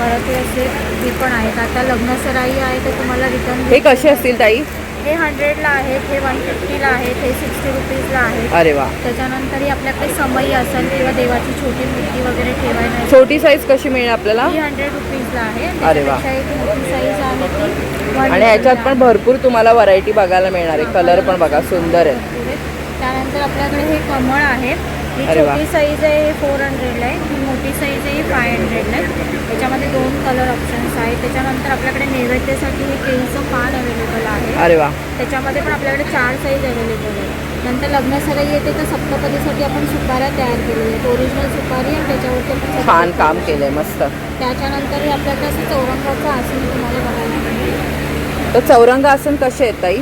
परत हे असे हे पण आहेत. आता लग्नसराई आहे तर तुम्हाला रिटर्न. हे कसे असतील ताई? हे 100ला आहेत, हे 150ला आहेत, हे 60 रुपीजला आहेत. अरे वा. त्याच्यानंतर ही आपल्याकडे समई असेल किंवा देवाची छोटी मूर्ती वगैरे ठेवायला. छोटी साईज कशी मिळेल आपल्याला? ही 100 रुपीजला आहे. अरे वा. त्याच्यापेक्षा एक मोठी साईज आहे ती 150 आणि ह्याच्यात पण भरपूर तुम्हाला व्हरायटी बघायला मिळणार आहे. कलर पण बघा सुंदर आहे. त्यानंतर आपल्याकडे हे कमळ आहे. ही अरे वा. छोटी साईज आहे, हे 400ला आहे. ही मोठी साईज आहे, ही 500ला आहे. त्याच्यामध्ये 2 कलर ऑप्शन्स आहेत. त्याच्यानंतर आपल्याकडे नैवेद्यासाठी हे केळीचं पान अवेलेबल आहे. अरे वा. त्याच्यामध्ये पण आपल्याकडे 4 साईज अवेलेबल आहे. नंतर लग्नासराई येते तर सप्तपदीसाठी आपण सुपाऱ्या तयार केलेल्या आहेत. ओरिजिनल सुपारी आणि त्याच्यावरती आपण सप्तपदी छान काम केलं आहे, मस्त. त्याच्यानंतर हे आपल्याकडे असं चौरंगाचं आसन तुम्हाला बघायला मिळेल. तर चौरंग आसन कसे आहेत ताई?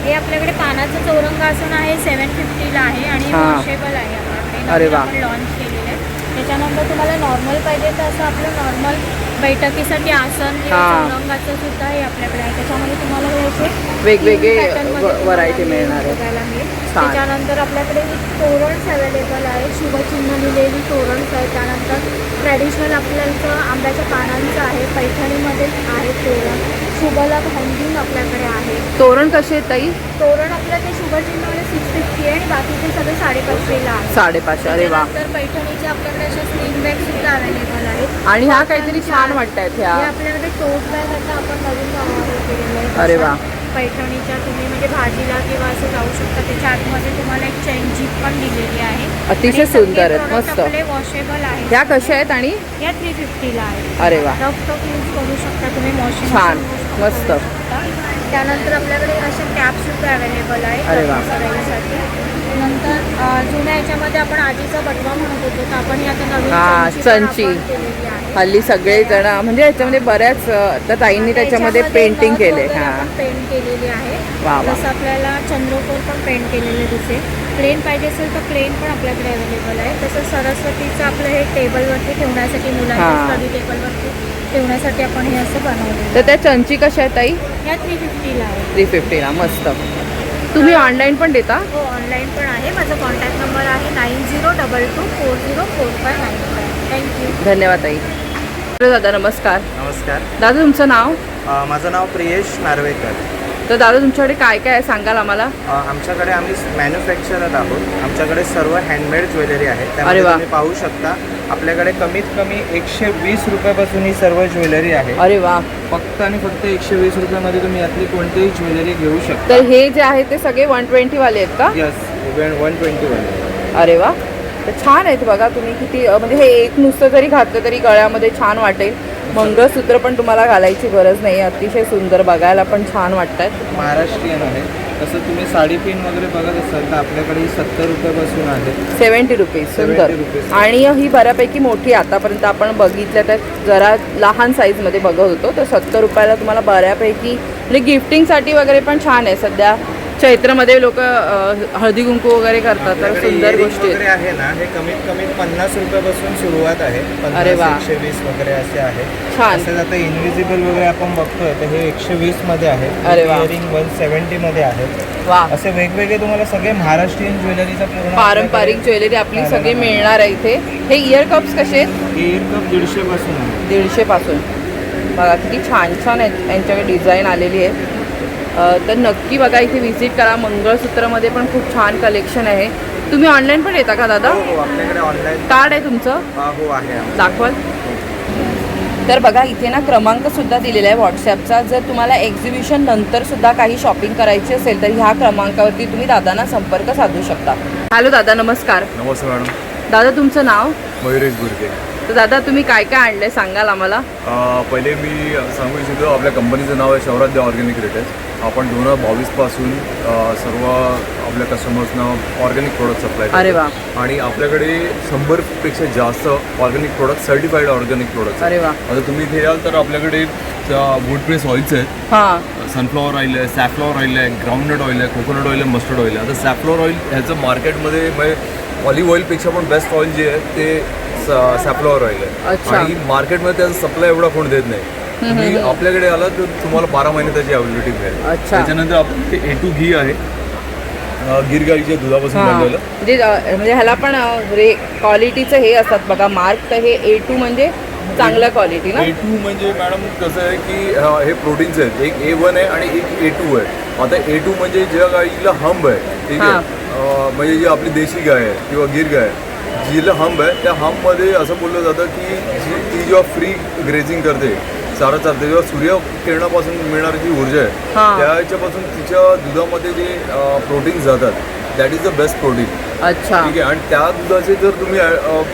हे आपल्याकडे पानाचं चौरंगासन आहे, 750ला आहे आणि हां. वॉशेबल आहे आपल्याकडे. अरे वा. आपण लॉन्च केलेलं आहे. त्याच्यानंतर तुम्हाला नॉर्मल पाहिजे तर असं आपलं नॉर्मल बैठकीसाठी आसन किंवा हां. चौरंगाचं सुद्धा हे आपल्याकडे आहे. त्याच्यामध्ये तुम्हाला हे असे वेगवेगळे pattern मध्ये तुम्हाला व्हरायटी मिळणार आहे. बघायला मिळेल. छान. त्याच्यानंतर आपल्याकडे तोरणस अवेलेबल आहे, शुभचिन्ह लिहिलेली तोरणस आहे. त्यानंतर ट्रॅडिशनल आपल्याचं आंब्याच्या पानांचं आहे, पैठणीमध्ये आहे तोरण. शुभलाभ हँगिंग आपल्याकडे आहे. तोरण कसे आहेत ताई? तोरण आपलं ते शुभचिन्हवाले 650 आहे आणि बाकीचे सगळे 550ला आहे. 550. अरे वा. त्याच्यानंतर पैठणीचे आपल्याकडे अशा स्लीव बॅग सुद्धा अवेलेबल आहेत. आणि ह्या काहीतरी छान वाटतायत ह्या. हे आपल्याकडे टोट बॅग आता आपण नवीन हे केलेलं आहे. अरे वा. पैठणीच्या तुम्ही म्हणजे भाजीला किंवा असं जाऊ शकता. त्याच्या आतमध्ये तुम्हाला एक चेन जीप पण दिलेली आहे. अतिशय आणि सगळे सुंदर आहेत, product मस्त. आपले वॉशेबल आहेत. ह्या कशा आहेत आणि या 350ला आहे. अरे वा. रफ टफ यूज करू शकता तुम्ही, वॉशिंग छान, मस्त. त्यानंतर आपल्याकडे असे कॅप सुद्धा अवेलेबल आहे अरे वा. सराईसाठी. नंतर जुन्या याच्यामध्ये आपण आजीचा बटवा म्हणत होतो तर आपण ही आता नवीन हां, चमची पण चमची. आपण केलेली आहे. हल्ली सगळे जण म्हणजे याच्यामध्ये बऱ्याच आता ताईंनी त्याच्यामध्ये पेंटिंग केले. हां, पेंट केलेली आहे. वा वा. जसं आपल्याला चंद्रकोर पण पेंट केलेले दिसेल. प्लेन पाहिजे असेल तर प्लेन पण आपल्याकडे अवेलेबल आहे. तसं सरस्वतीचं आपलं हे टेबलवरती ठेवण्यासाठी, मुलांच्या हां. स्टडी टेबलवरती ठेवण्यासाठी आपण हे असं बनवलेलं तर त्या चंची कशा आहेत ताई? आहे. या 350ला आहे. 350ला. मस्त. तुम्ही ऑनलाईन पण देता? हो, ऑनलाईन पण आहे. माझा कॉन्टॅक्ट नंबर आहे 9022404595. थँक्यू. धन्यवाद ताई. दादा नमस्कार. नमस्कार. दादा तुमचं नाव? माझं नाव प्रियेश नार्वेकर. तर दादा तुमच्याकडे काय काय आहे सांगाल आम्हाला? आमच्याकडे आम्ही मॅन्युफॅक्चरर आहोत. आमच्याकडे सर्व हँडमेड ज्वेलरी आहे. अरे त्यामध्ये वा. तुम्ही पाहू शकता आपल्याकडे कमीत कमी 120 रुपयापासून ही सर्व ज्वेलरी आहे. अरे वा. फक्त आणि फक्त 120 रुपयामध्ये तुम्ही यातली कोणतीही ज्वेलरी घेऊ शकता. तर हे जे आहे ते सगळे 120 वाले आहेत का? यस, 120 वाले. अरे वा. तर छान आहेत बघा. तुम्ही किती म्हणजे हे एक नुसतं जरी घातलं तरी गळ्यामध्ये छान वाटेल. मंगळसूत्र पण तुम्हाला घालायची गरज नाही. अतिशय सुंदर, बघायला पण छान वाटतात. महाराष्ट्रीयन आहे. तसं तुम्ही साडी पिन वगैरे बघत असाल तर आपल्याकडे ही 70 रुपयापासून आहे. 70 रुपीज. सुंदर. 70 रुपीज. आणि ही बऱ्यापैकी मोठी आतापर्यंत आपण बघितल्या तर जरा लहान साईजमध्ये बघत होतो. तर 70 रुपयाला तुम्हाला बऱ्यापैकी म्हणजे गिफ्टिंगसाठी वगैरे पण छान आहे. सध्या चैत्रमध्ये लोक हळदी कुंकू वगैरे करतात, तर आपल्याकडे सुंदर earring गोष्टी वगैरे आहेत. आहे ना, हे कमीत कमी 50 रुपयापासून सुरुवात आहे. अरे वा. 120 वगैरे असे आहे. छान. तसेच आता इनविजिबल वगैरे आपण बघतोय तर हे 120 मध्ये आहे. अरे वा. इयरिंग 170 मध्ये आहे. वा. असे वेगवेगळे तुम्हाला सगळे महाराष्ट्रीयन ज्वेलरीचा पूर्ण पारंपरिक ज्वेलरी आपली सगळी मिळणार आहे इथे. हे इयर कप्स कसे आहेत? इयर कप 150 पासून आहे. 150 पासून. बघा किती छान छान आहेत, यांच्याकडे डिझाईन आलेली आहे. तर नक्की बघा, इथे व्हिजिट करा. मंगळसूत्रामध्ये पण खूप छान कलेक्शन आहे. तुम्ही ऑनलाईन पण येता का दादा? हो, आपल्याकडे ऑनलाईन कार्ड आहे तुमचं? हो आहे. दाखवाल? तर बघा इथे ना क्रमांकसुद्धा दिलेला आहे व्हॉट्सॲपचा. जर तुम्हाला एक्झिबिशन नंतरसुद्धा काही शॉपिंग करायची असेल तर ह्या क्रमांकावरती तुम्ही दादांना संपर्क साधू शकता. हॅलो दादा, नमस्कार. नमस्कार मॅडम. दादा तुमचं नाव? मयुरेश गुरके. तर दादा तुम्ही काय काय आणलं आहे सांगाल आम्हाला? पहिले मी सांगू इच्छितो आपल्या कंपनीचं नाव आहे शौराध्य ऑर्गॅनिक रिटेल. आपण 2022पासून सर्व आपल्या कस्टमर्सना ऑर्गॅनिक प्रोडक्ट सप्लाय करतो. अरे वा. आणि आपल्याकडे 100पेक्षा जास्त organic product, certified organic product. अरे वा. आता तुम्ही इथे याल तर आपल्याकडे वूड प्रेस ऑइल्स आहेत. हां. सनफ्लॉवर ऑइल आहे, सॅफ्लॉवर ऑइल आहे, ग्राउंडनट ऑइल आहे, कोकोनट ऑइल आहे, मस्टर्ड ऑइल आहे. आता सॅफ्लॉवर ऑइल ह्याचं मार्केटमध्ये म्हणजे ऑलिव्ह ऑइलपेक्षा पण बेस्ट ऑइल जे आहे ते सॅफ्लॉवर ऑइल आहे. अच्छा. आणि मार्केटमध्ये त्याचा सप्लाय एवढा कोण देत नाही. तुम्ही आपल्याकडे आला तर तुम्हाला 12 महिने त्याची अवेलेबिलिटी मिळेल. अच्छा. त्याच्यानंतर आपण ते A2 घी आहे, गिर गाईच्या दुधापासून हां. बनवलेलं. म्हणजे ह्याला पण क्वालिटीचं हे असतात बघा मार्क. तर हे A2 म्हणजे चांगल्या क्वालिटी ना? A2 म्हणजे मॅडम कसं आहे की हे प्रोटीन्स आहेत. एक A1 आहे आणि एक A2 आहे. आता A2 म्हणजे ज्या गाईला हंब आहे, ठीक आहे, म्हणजे जी आपली देशी गाय आहे किंवा गिर गाय आहे, जिला हंब आहे, त्या हंबमध्ये असं बोललं जातं की ती जेव्हा फ्री ग्रेझिंग करते, चारा चालते, जेव्हा सूर्यकिरणापासून मिळणारी जी ऊर्जा आहे त्याच्यापासून तिच्या दुधामध्ये जे प्रोटीन्स जातात, that is the best protein. अच्छा. ठीक आहे. आणि त्या दुधाचे जर तुम्ही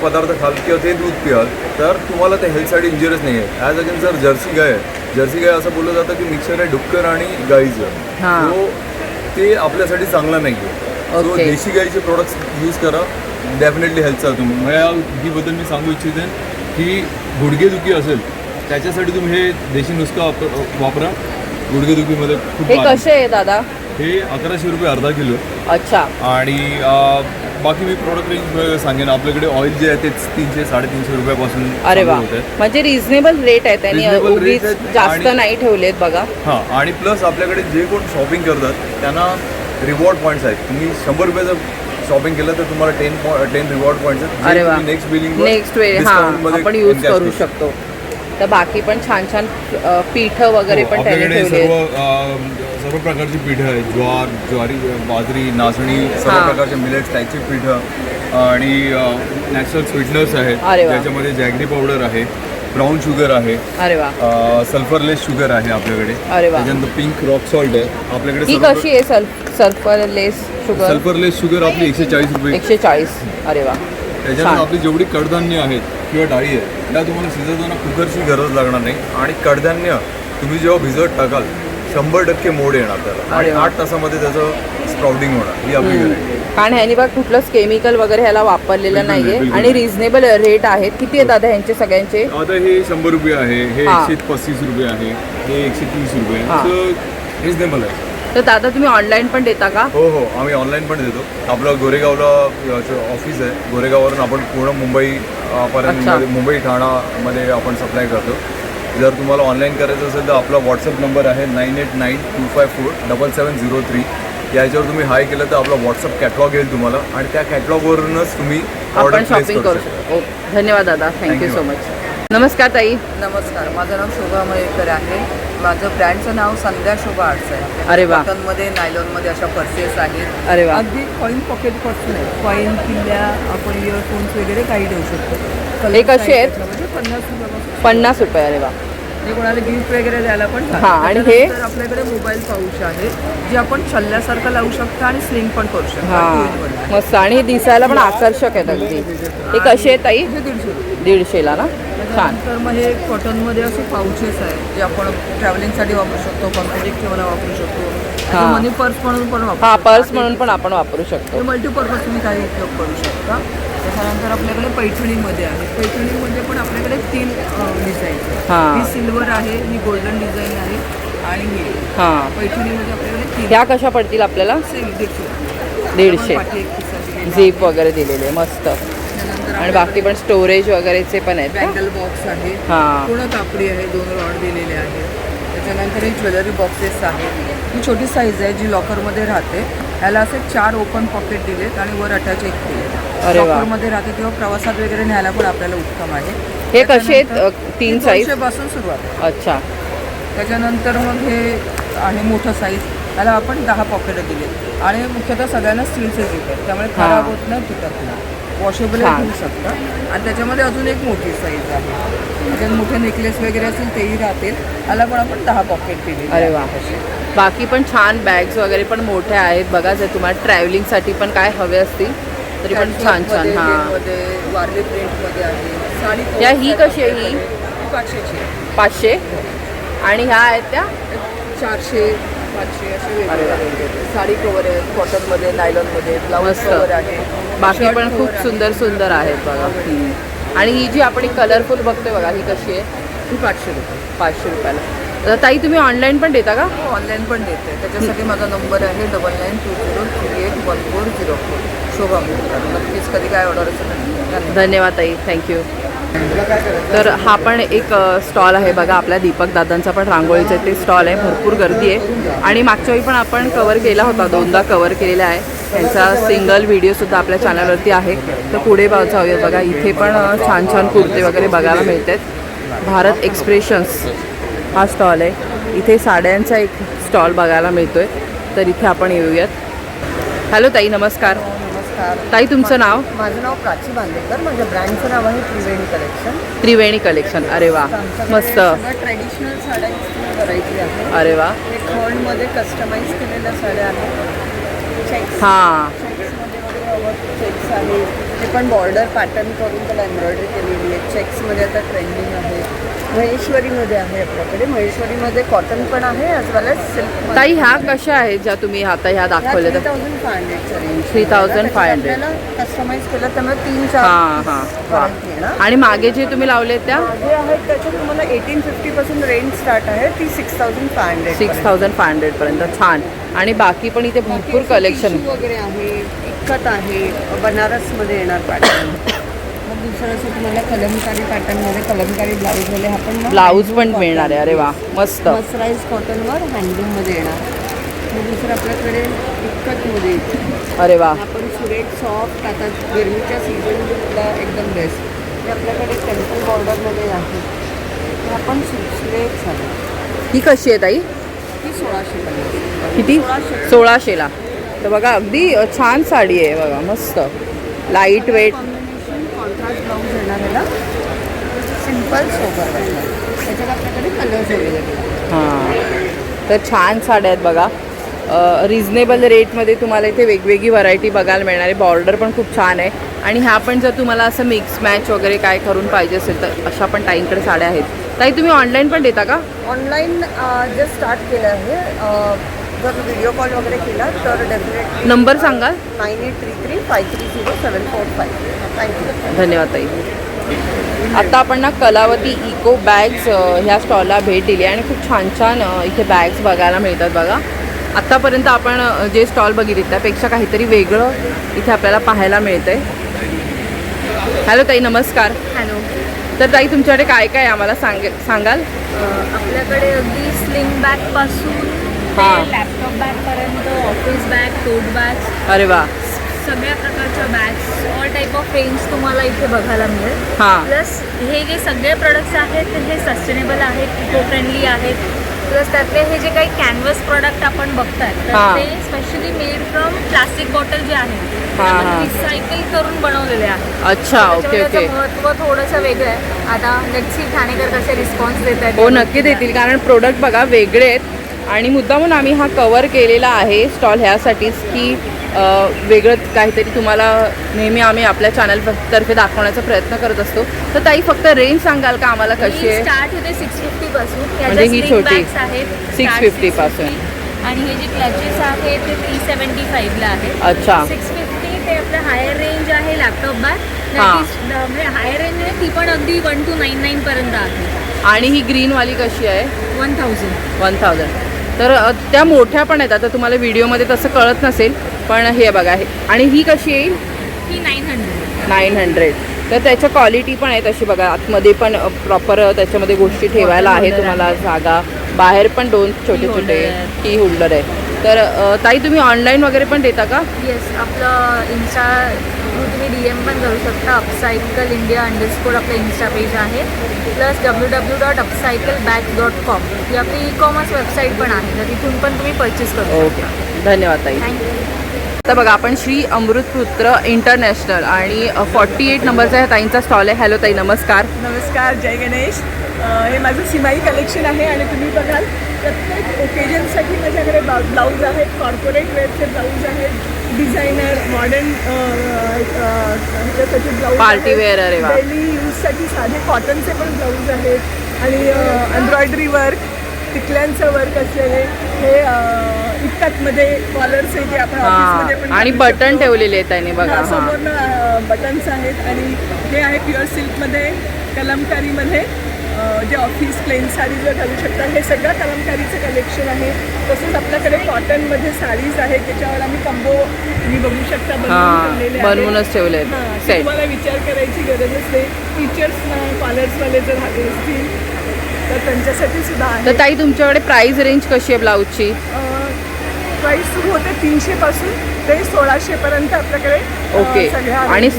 पदार्थ खाल किंवा ते दूध पियाल तर तुम्हाला ते हेल्थसाठी इंजुरियस नाही आहे. ॲज अगेन्स्ट जर जर्सी गाय आहे, जर्सी गाय असं बोललं जातं की मिक्सर आहे डुक्कर आणि गाईचं, तो ते आपल्यासाठी चांगला नाही आहे. So Okay. देशी गाईचे प्रोडक्ट्स यूज करा, डेफिनेटली हेल्थचा तुम्ही. ह्या घीबद्दल मी सांगू इच्छिते की गुडघेदुखी असेल त्याच्यासाठी तुम्ही हे देशी नुसका वापरा. गुडघेदुखीमध्ये खूप हे आराम. कसे आहे दादा? हे 1100 रुपये अर्धा किलो. अच्छा. आणि बाकी मी प्रोडक्ट रेंज सांगेन. आपल्याकडे ऑइल जे आहे ते 300-350 रुपयापासून अरे वा, होत आहे. म्हणजे रिझनेबल रेट आहे, त्यांनी Reasonable उगीच rate आहेत जास्त आणि- नाही ठेवलेत बघा. हां, आणि प्लस आपल्याकडे जे कोण शॉपिंग करतात त्यांना रिवॉर्ड पॉईंट्स आहेत. तुम्ही 100 रुपयाचं शॉपिंग केलं तर तुम्हाला 10 रिवॉर्ड पॉईंट्स आहेत. अरे वा, नेक्स्ट बिलिंग नेक्स्ट वेळ हां आपण यूज करू शकतो. तर बाकी पण छान छान पीठं वगैरे पण त्याने आपल्याकडे ठेवले. सर्व प्रकारची पीठं आहेत. ज्वारी, बाजरी, नाचणी, सर्व हां. प्रकारच्या मिलेट्स टाईपची पीठं आणि नॅचरल स्वीटनर्स आहेत. अरे वा. त्याच्यामध्ये जॅगरी पावडर आहे, ब्राऊन शुगर आहे, अरे वा, सल्फरलेस शुगर आहे आपल्याकडे. अरे वा. त्याच्यानंतर पिंक रॉक सॉल्ट आहे आपल्याकडे. ही कशी आहे सल्फरलेस शुगर? सल्फरलेस शुगर आपली 140 रुपये. 140. अरे वा. त्याच्यानंतर आपली जेवढी कडधान्य आहेत किंवा डाळी आहेत त्या तुम्हाला शिजवताना कुकरची गरज लागणार नाही. आणि कडधान्य तुम्ही जेव्हा भिजवत टाकाल 100% मोड येणार त्याला आणि 8 तासामध्ये त्याचं स्प्राउटिंग होणार. ही आपली गॅरंटी. कारण ह्यानी बघ कुठलंच केमिकल वगैरे ह्याला वापरलेलं बिलकुल नाहीये बिलकुल. आणि रिझनेबल रेट आहेत. किती आहे दादा ह्यांचे सगळ्यांचे? आता हे 100 रुपये आहे, हे हां. 135 रुपये आहे, हे 130 रुपये. हां. सो रिजनेबल आहे. तर दादा तुम्ही ऑनलाईन पण देता का? हो हो, आम्ही ऑनलाईन पण देतो. आपलं गोरेगावला ऑफिस आहे. गोरेगाववरून आपण पूर्ण मुंबई पर्यंत अच्छा. मुंबई ठाणामध्ये आपण सप्लाय करतो. जर तुम्हाला ऑनलाईन करायचं असेल तर आपला व्हॉट्सअप नंबर आहे 9892547703. याच्यावर तुम्ही हाय केलं तर आपला व्हॉट्सअप कॅटलॉग येईल तुम्हाला आणि त्या कॅटलॉगवरूनच तुम्ही ऑर्डर आपण प्लेस शॉपिंग करू करू शकता. शकतो. ओके, धन्यवाद दादा, thank you Thank you. So much. नमस्कार ताई. नमस्कार, माझं नाव शोभा मयेकर आहे. माझं ब्रँडचं नाव संध्या शोभा आर्ट्स आहे. अरे वा. कॉटनमध्ये, नायलॉनमध्ये अशा पर्सेस आहेत. अरे वा. अगदी कॉईन पॉकेटपासून आहे. कॉईन, किल्ल्या, आपण इयरफोन्स वगैरे काही ठेवू शकतो. हे कसे आहेत? म्हणजे 50 रुपयापासून 50 रुपये. अरे वा. हे कोणाला गिफ्ट वगैरे द्यायला पण चालेल. हां, आणि हे? त्याच्यानंतर आपल्याकडे मोबाईल पाऊच आहे जे आपण छल्ल्यासारखं लावू शकतो आणि स्लिंग पण करू शकतो. हां, टूलवाला आहे. मस्त आणि दिसायला पण आकर्षक आहेत अगदी. हे कसे आहेत ताई? हे 150 रुपये. 150ला ना? छान. तर मग हे कॉटनमध्ये असे पाऊचेस आहेत जे आपण ट्रॅव्हलिंगसाठी वापरू शकतो, कॉम्पिटिक ठेवायला वापरू शकतो, हां. मनी पर्स म्हणून पण वापरू हा, शकतो. पर्स म्हणून पण आपण वापरू शकतो. हे मल्टीपर्पज तुम्ही काही उपयोग करू शकता. त्याच्यानंतर आपल्याकडे पैठणीमध्ये आहे. पैठणीमध्ये पण आपल्याकडे 3 डिझाईन आहेत. हां. ही सिल्वर आहे, ही गोल्डन डिझाईन आहे आणि ही हां, पैठणीमध्ये आपल्याकडे 3 ह्या कशा पडतील आपल्याला? सेम 150. 150. पाठी एक पिसाची दिलेली झीप वगैरे दिलेले मस्त. आहे. त्यानंतर आणि बाकी पण स्टोरेज वगैरेचे पण आहेत का? बँगल बॉक्स आहे, हां. पूर्ण कापडी आहे, 2 रॉड दिलेले आहेत. त्याच्यानंतर हे ज्वेलरी बॉक्सेस आहेत. ही छोटी साईज आहे जी लॉकरमध्ये राहते. ह्याला असे 4 ओपन पॉकेट दिलेत आणि वर अटॅच एक दिले. अरे वा. लॉकरमध्ये राहते किंवा प्रवासात वगैरे न्यायला पण आपल्याला उत्तम आहे. हे कसे आहेत? त्याच्यानंतर 3 साईज? 200 पासून सुरुवात आहे. अच्छा. त्याच्यानंतर मग हे आहे मोठं साईज. त्याला आपण 10 पॉकेट दिले आणि मुख्यतः सगळ्यांना स्टीलचे जीप आहेत त्यामुळे हां. खराब होत नाही, तुटत नाही, वॉशेबल छान. घेऊ शकता. आणि त्याच्यामध्ये अजून एक मोठी साईज आहे. त्याच्यात मोठे नेकलेस वगैरे असतील तेही राहतील. त्याला पण आपण 10 पॉकेट दिले. अरे वा. बाकी पण छान बॅग्स वगैरे पण मोठ्या आहेत बघा. जर तुम्हाला ट्रॅव्हलिंगसाठी पण काय हवे असतील तरी पण छान छान. हां, वारली प्रिंटमध्ये आहे. साडी या ही कशी आहे? ही 500ची 500. आणि ह्या आहेत त्या 400, 500 असे अरे वा. वेगवेगळे साडी कवर आहेत. कॉटनमध्ये, नायलॉनमध्ये, ब्लाऊज मस्त. कवर आहे. बाकी शर्ट पण खूप cover आहे. सुंदर सुंदर आहेत बघा. आणि ही जी आपण कलरफुल बघतोय बघा, ही कशी आहे? ही 500 रुपये. 500 रुपयाला. तर ताई तुम्ही ऑनलाईन पण देता का? ऑनलाईन पण देते. त्याच्यासाठी माझा नंबर आहे 9920381404. शोभा मिळतात. नक्कीच कधी काय ऑर्डर असेल तर धन्यवाद ताई, थँक्यू. तर हा पण एक स्टॉल आहे बघा आपल्या दीपक दादांचा पण रांगोळीचा ते स्टॉल आहे. भरपूर गर्दी आहे आणि मागच्या वेळी पण आपण कवर केला होता, 2दा कवर केलेला आहे. त्यांचा सिंगल व्हिडिओसुद्धा आपल्या चॅनलवरती आहे. तर पुढे जाऊया बघा. इथे पण छान छान कुर्ते वगैरे बघायला मिळत आहेत. भारत एक्सप्रेशन्स हा स्टॉल आहे. इथे साड्यांचा एक स्टॉल बघायला मिळतोय. तर इथे आपण येऊयात. हॅलो ताई, नमस्कार. नमस्कार. ताई तुमचं नाव? माझं नाव प्राची बांदेकर. माझ्या ब्रँडचं नाव आहे त्रिवेणी कलेक्शन. त्रिवेणी कलेक्शन. अरे वा, मस्त. सगळं ट्रेडिशनल साड्यांची व्हरायटी आहे. अरे वा. हे खणमध्ये कस्टमाइज केलेल्या साड्या आहेत. चेक्स, हां, चेक्समध्ये वगैरे चेक्स आहेत. हे पण बॉर्डर पॅटर्न करून त्याला एम्ब्रॉयडरी केलेली आहे. चेक्समध्ये आता ट्रेंडिंग आहे. महेश्वरीमध्ये आहे आपल्याकडे. महेश्वरीमध्ये कॉटन पण आहे ॲज वेल एज सिल्क. ताई ह्या कशा आहेत ज्या तुम्ही आता ह्या दाखवल्या तर 3500च्या रेंज. 3500. कस्टमाइज केलं त्यामुळे 3-4 हां हां पर्यंत येणार. आणि मागे जे तुम्ही लावले त्या जे आहेत त्याच्यात तुम्हाला 1850 पासून रेंज स्टार्ट आहे. ती 6500. 6500 पर्यंत. छान. आणि बाकी पण इथे भरपूर कलेक्शन वगैरे आहे. इक्कत आहे. बनारसमध्ये येणार पॅटर्न. मग दुसरं असं तुम्हाला कलमकारी पॅटर्नमध्ये कलमकारी ब्लाऊजमध्ये हा पण ब्लाऊज पण मिळणार आहे. अरे वा मस्त. मसराईज कॉटनवर हँडलूममध्ये येणार. मग दुसरं आपल्याकडे इक्कतमध्ये येते. अरे वा. आपण सुरेख सॉफ्ट आता गरमीच्या सीझनला एकदम बेस्ट. हे आपल्याकडे टेम्पल बॉर्डरमध्ये आहे. हे आपण सुरेख झालं. ही कशी आहे ताई? ती 1650. किती? 1600ला. तर बघा अगदी छान साडी आहे बघा. मस्त light weight. Combination contrast blouse येणार ह्याला. सिम्पल सोबर वाटणार. त्याच्यात आपल्याकडे कलर्स अवेलेबल. हां तर छान साड्या आहेत बघा. रिजनेबल रेटमध्ये तुम्हाला इथे वेगवेगळी व्हरायटी बघायला मिळणार आहे. बॉर्डर पण खूप छान आहे. आणि ह्या पण जर तुम्हाला असं मिक्स मॅच वगैरे काय करून पाहिजे असेल तर अशा पण ताईंकडे साड्या आहेत. ताई तुम्ही ऑनलाईन पण देता का? ऑनलाईन जस्ट स्टार्ट केलं आहे. जर व्हिडिओ कॉल वगैरे केला तर डेफिनेटली नंबर सांगाल? 9833-530-745. थँक्यू. धन्यवाद ताई. आता आपण ना कलावती इको बॅग्स ह्या स्टॉलला भेट दिली आणि खूप छान छान इथे बॅग्स बघायला मिळतात बघा. आत्तापर्यंत आपण जे स्टॉल बघितले त्यापेक्षा काहीतरी वेगळं इथे आपल्याला पाहायला मिळतं आहे. हॅलो ताई नमस्कार. हॅलो. तर ताई तुमच्याकडे काय काय आहे आम्हाला सांगाल? आपल्याकडे अगदी स्लिंग बॅगपासून हां. लॅपटॉप बॅगपर्यंत ऑफिस बॅग, टोट बॅग्स, अरे वा. सगळ्या प्रकारच्या bags, all type of range तुम्हाला इथे बघायला मिळेल. हां. प्लस हे जे सगळे प्रोडक्ट्स आहेत हे सस्टेनेबल आहेत, इको फ्रेंडली आहेत. प्लस त्यातले हे जे काही कॅनव्हस प्रोडक्ट आपण बघताय तर हां. ते specially made from plastic bottle जे आहेत हां, हां. रिसायकल करून बनवलेले आहेत. अच्छा. Okay okay. महत्त्व थोडंसं वेगळं आहे. आता लेट्स सी ठाणेकर कसे रिस्पॉन्स देत आहेत. हो नक्की देतील कारण प्रोडक्ट बघा वेगळे आहेत आणि मुद्दामून आम्ही हा कवर केलेला आहे स्टॉल ह्यासाठीच की वेगळं काहीतरी तुम्हाला नेहमी आम्ही आपल्या चॅनलतर्फे दाखवण्याचा प्रयत्न करत असतो. तर ताई फक्त रेंज सांगाल का आम्हाला कशी आहे? स्टार्ट होते 650 पासून. म्हणजे ही छोटी बॅग्स आहेत 650 पासून. आणि हे जे क्लचेस आहेत ते 375 ला आहेत. अच्छा. 650 ते आपलं हायर रेंज आहे लॅपटॉप बॅग. हां. म्हणजे हायर रेंज आहे ती पण अगदी 1299 पर्यंत आहे. आणि ही ग्रीनवाली कशी आहे? 1000. तर त्या मोठ्या पण आहेत. आता तुम्हाला व्हिडिओमध्ये तसं कळत नसेल पण हे बघा हे. आणि ही कशी येईल? ही 900. 900. तर त्याच्या क्वालिटी पण आहे तशी बघा. आतमध्ये पण प्रॉपर त्याच्यामध्ये गोष्टी ठेवायला आहे तुम्हाला जागा. बाहेर पण 2 छोटे छोटे की होल्डर आहे. तर ताई तुम्ही ऑनलाईन वगैरे पण देता का? येस. आपलं इन्स्टा थ्रू तुम्ही DM पण करू शकता. अपसायकल इंडिया _ आपलं इन्स्टा पेज आहे. प्लस www.upcyclebag.com ही आपली ई-कॉमर्स वेबसाईट पण आहे. तर तिथून पण तुम्ही परचेस करू ओके. धन्यवाद ताई. थँक्यू. तर बघा आपण श्री अमृतपुत्र इंटरनॅशनल आणि 48 नंबरचा ह्या ताईंचा स्टॉल आहे. हॅलो ताई नमस्कार. नमस्कार. जय गणेश. हे माझं सिमाई कलेक्शन आहे आणि तुम्ही बघाल प्रत्येक ओकेजनसाठी माझ्याकडे ब्लाऊज आहेत. कॉर्पोरेट वेअरचे ब्लाऊज आहेत. डिझायनर मॉडर्न ह्याच्यासाठी ब्लाऊज, पार्टी वेअर. अरे वा. डेली यूजसाठी साधे कॉटनचे पण ब्लाऊज आहेत आणि एम्ब्रॉयडरी वर्क, टिकल्यांचं वर्क असलेले हे इतक्यातमध्ये कॉलर्स आहे जे आपण ऑफिसमध्ये पण आणि घालू बटन शकतो. ठेवलेले आहेत त्यांनी बघा. हां. समोरनं बटन्स आहेत आणि हे आहे प्युअर सिल्कमध्ये कलमकारीमध्ये जे ऑफिस प्लेन साडीज घालू शकतात. हे सगळं कलमकारीचं कलेक्शन आहे. तसंच आपल्याकडे कॉटनमध्ये साडीज आहेत त्याच्यावर आम्ही कंबो तुम्ही बघू शकता बनवूनच ठेवले आहेत सेट. तुम्हाला विचार करायची गरजच नाही. टीचर्स कॉलर्सवाले जर हवे असतील तर त्यांच्यासाठी सुद्धा आहे. तर ताई तुमच्याकडे प्राइस रेंज कशी आहे ब्लाऊजची? प्राईस सुरू होते 300 पासून ते 1600 पर्यंत आपल्याकडे. ओके. सगळ्या आणि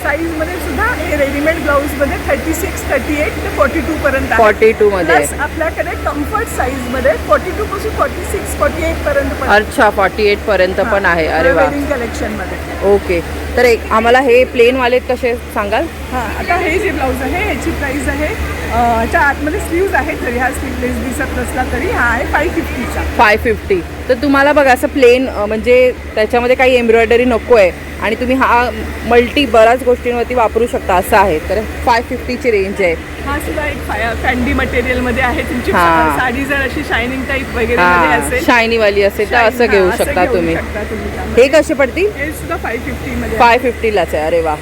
साईजमध्ये सुद्धा हे रेडीमेड ब्लाऊजमध्ये 36, 38 ते 42 पर्यंत आहे. 42 मध्ये. प्लस आपल्याकडे कम्फर्ट साईजमध्ये 42 पासून 46, 48 पर्यंत पण. अच्छा 48 पर्यंत पण आहे. अरे वा. वेडिंग कलेक्शनमध्ये. ओके. तर आम्हाला हे प्लेनवाले कसे सांगाल? हां. आता हे जे ब्लाऊज आहे ह्याची प्राईस आहे च्या आतमध्ये स्लीव्ज आहेत, जरी हा स्लीवलेस दिसत नसला तरी हा आहे 550चा. 550. तर तुम्हाला बघा असं प्लेन म्हणजे त्याच्यामध्ये काही एम्ब्रॉयडरी नको आहे आणि तुम्ही हा मल्टी बऱ्याच गोष्टींवरती वापरू शकता असं आहे. तर 550ची रेंज आहे. हा सुद्धा एक फॅन्डी मटेरियलमध्ये आहे. तुमची हां. साडी जर अशी शायनिंग टाईप वगैरे मध्ये हां, असेल, शायनीवाली असेल तर असं हां, घेऊ शकता तुम्ही. त्यामध्ये. हे कसे पडतील? हे सुद्धा 550 मध्ये आहे. 550लाच आहे. अरे वा.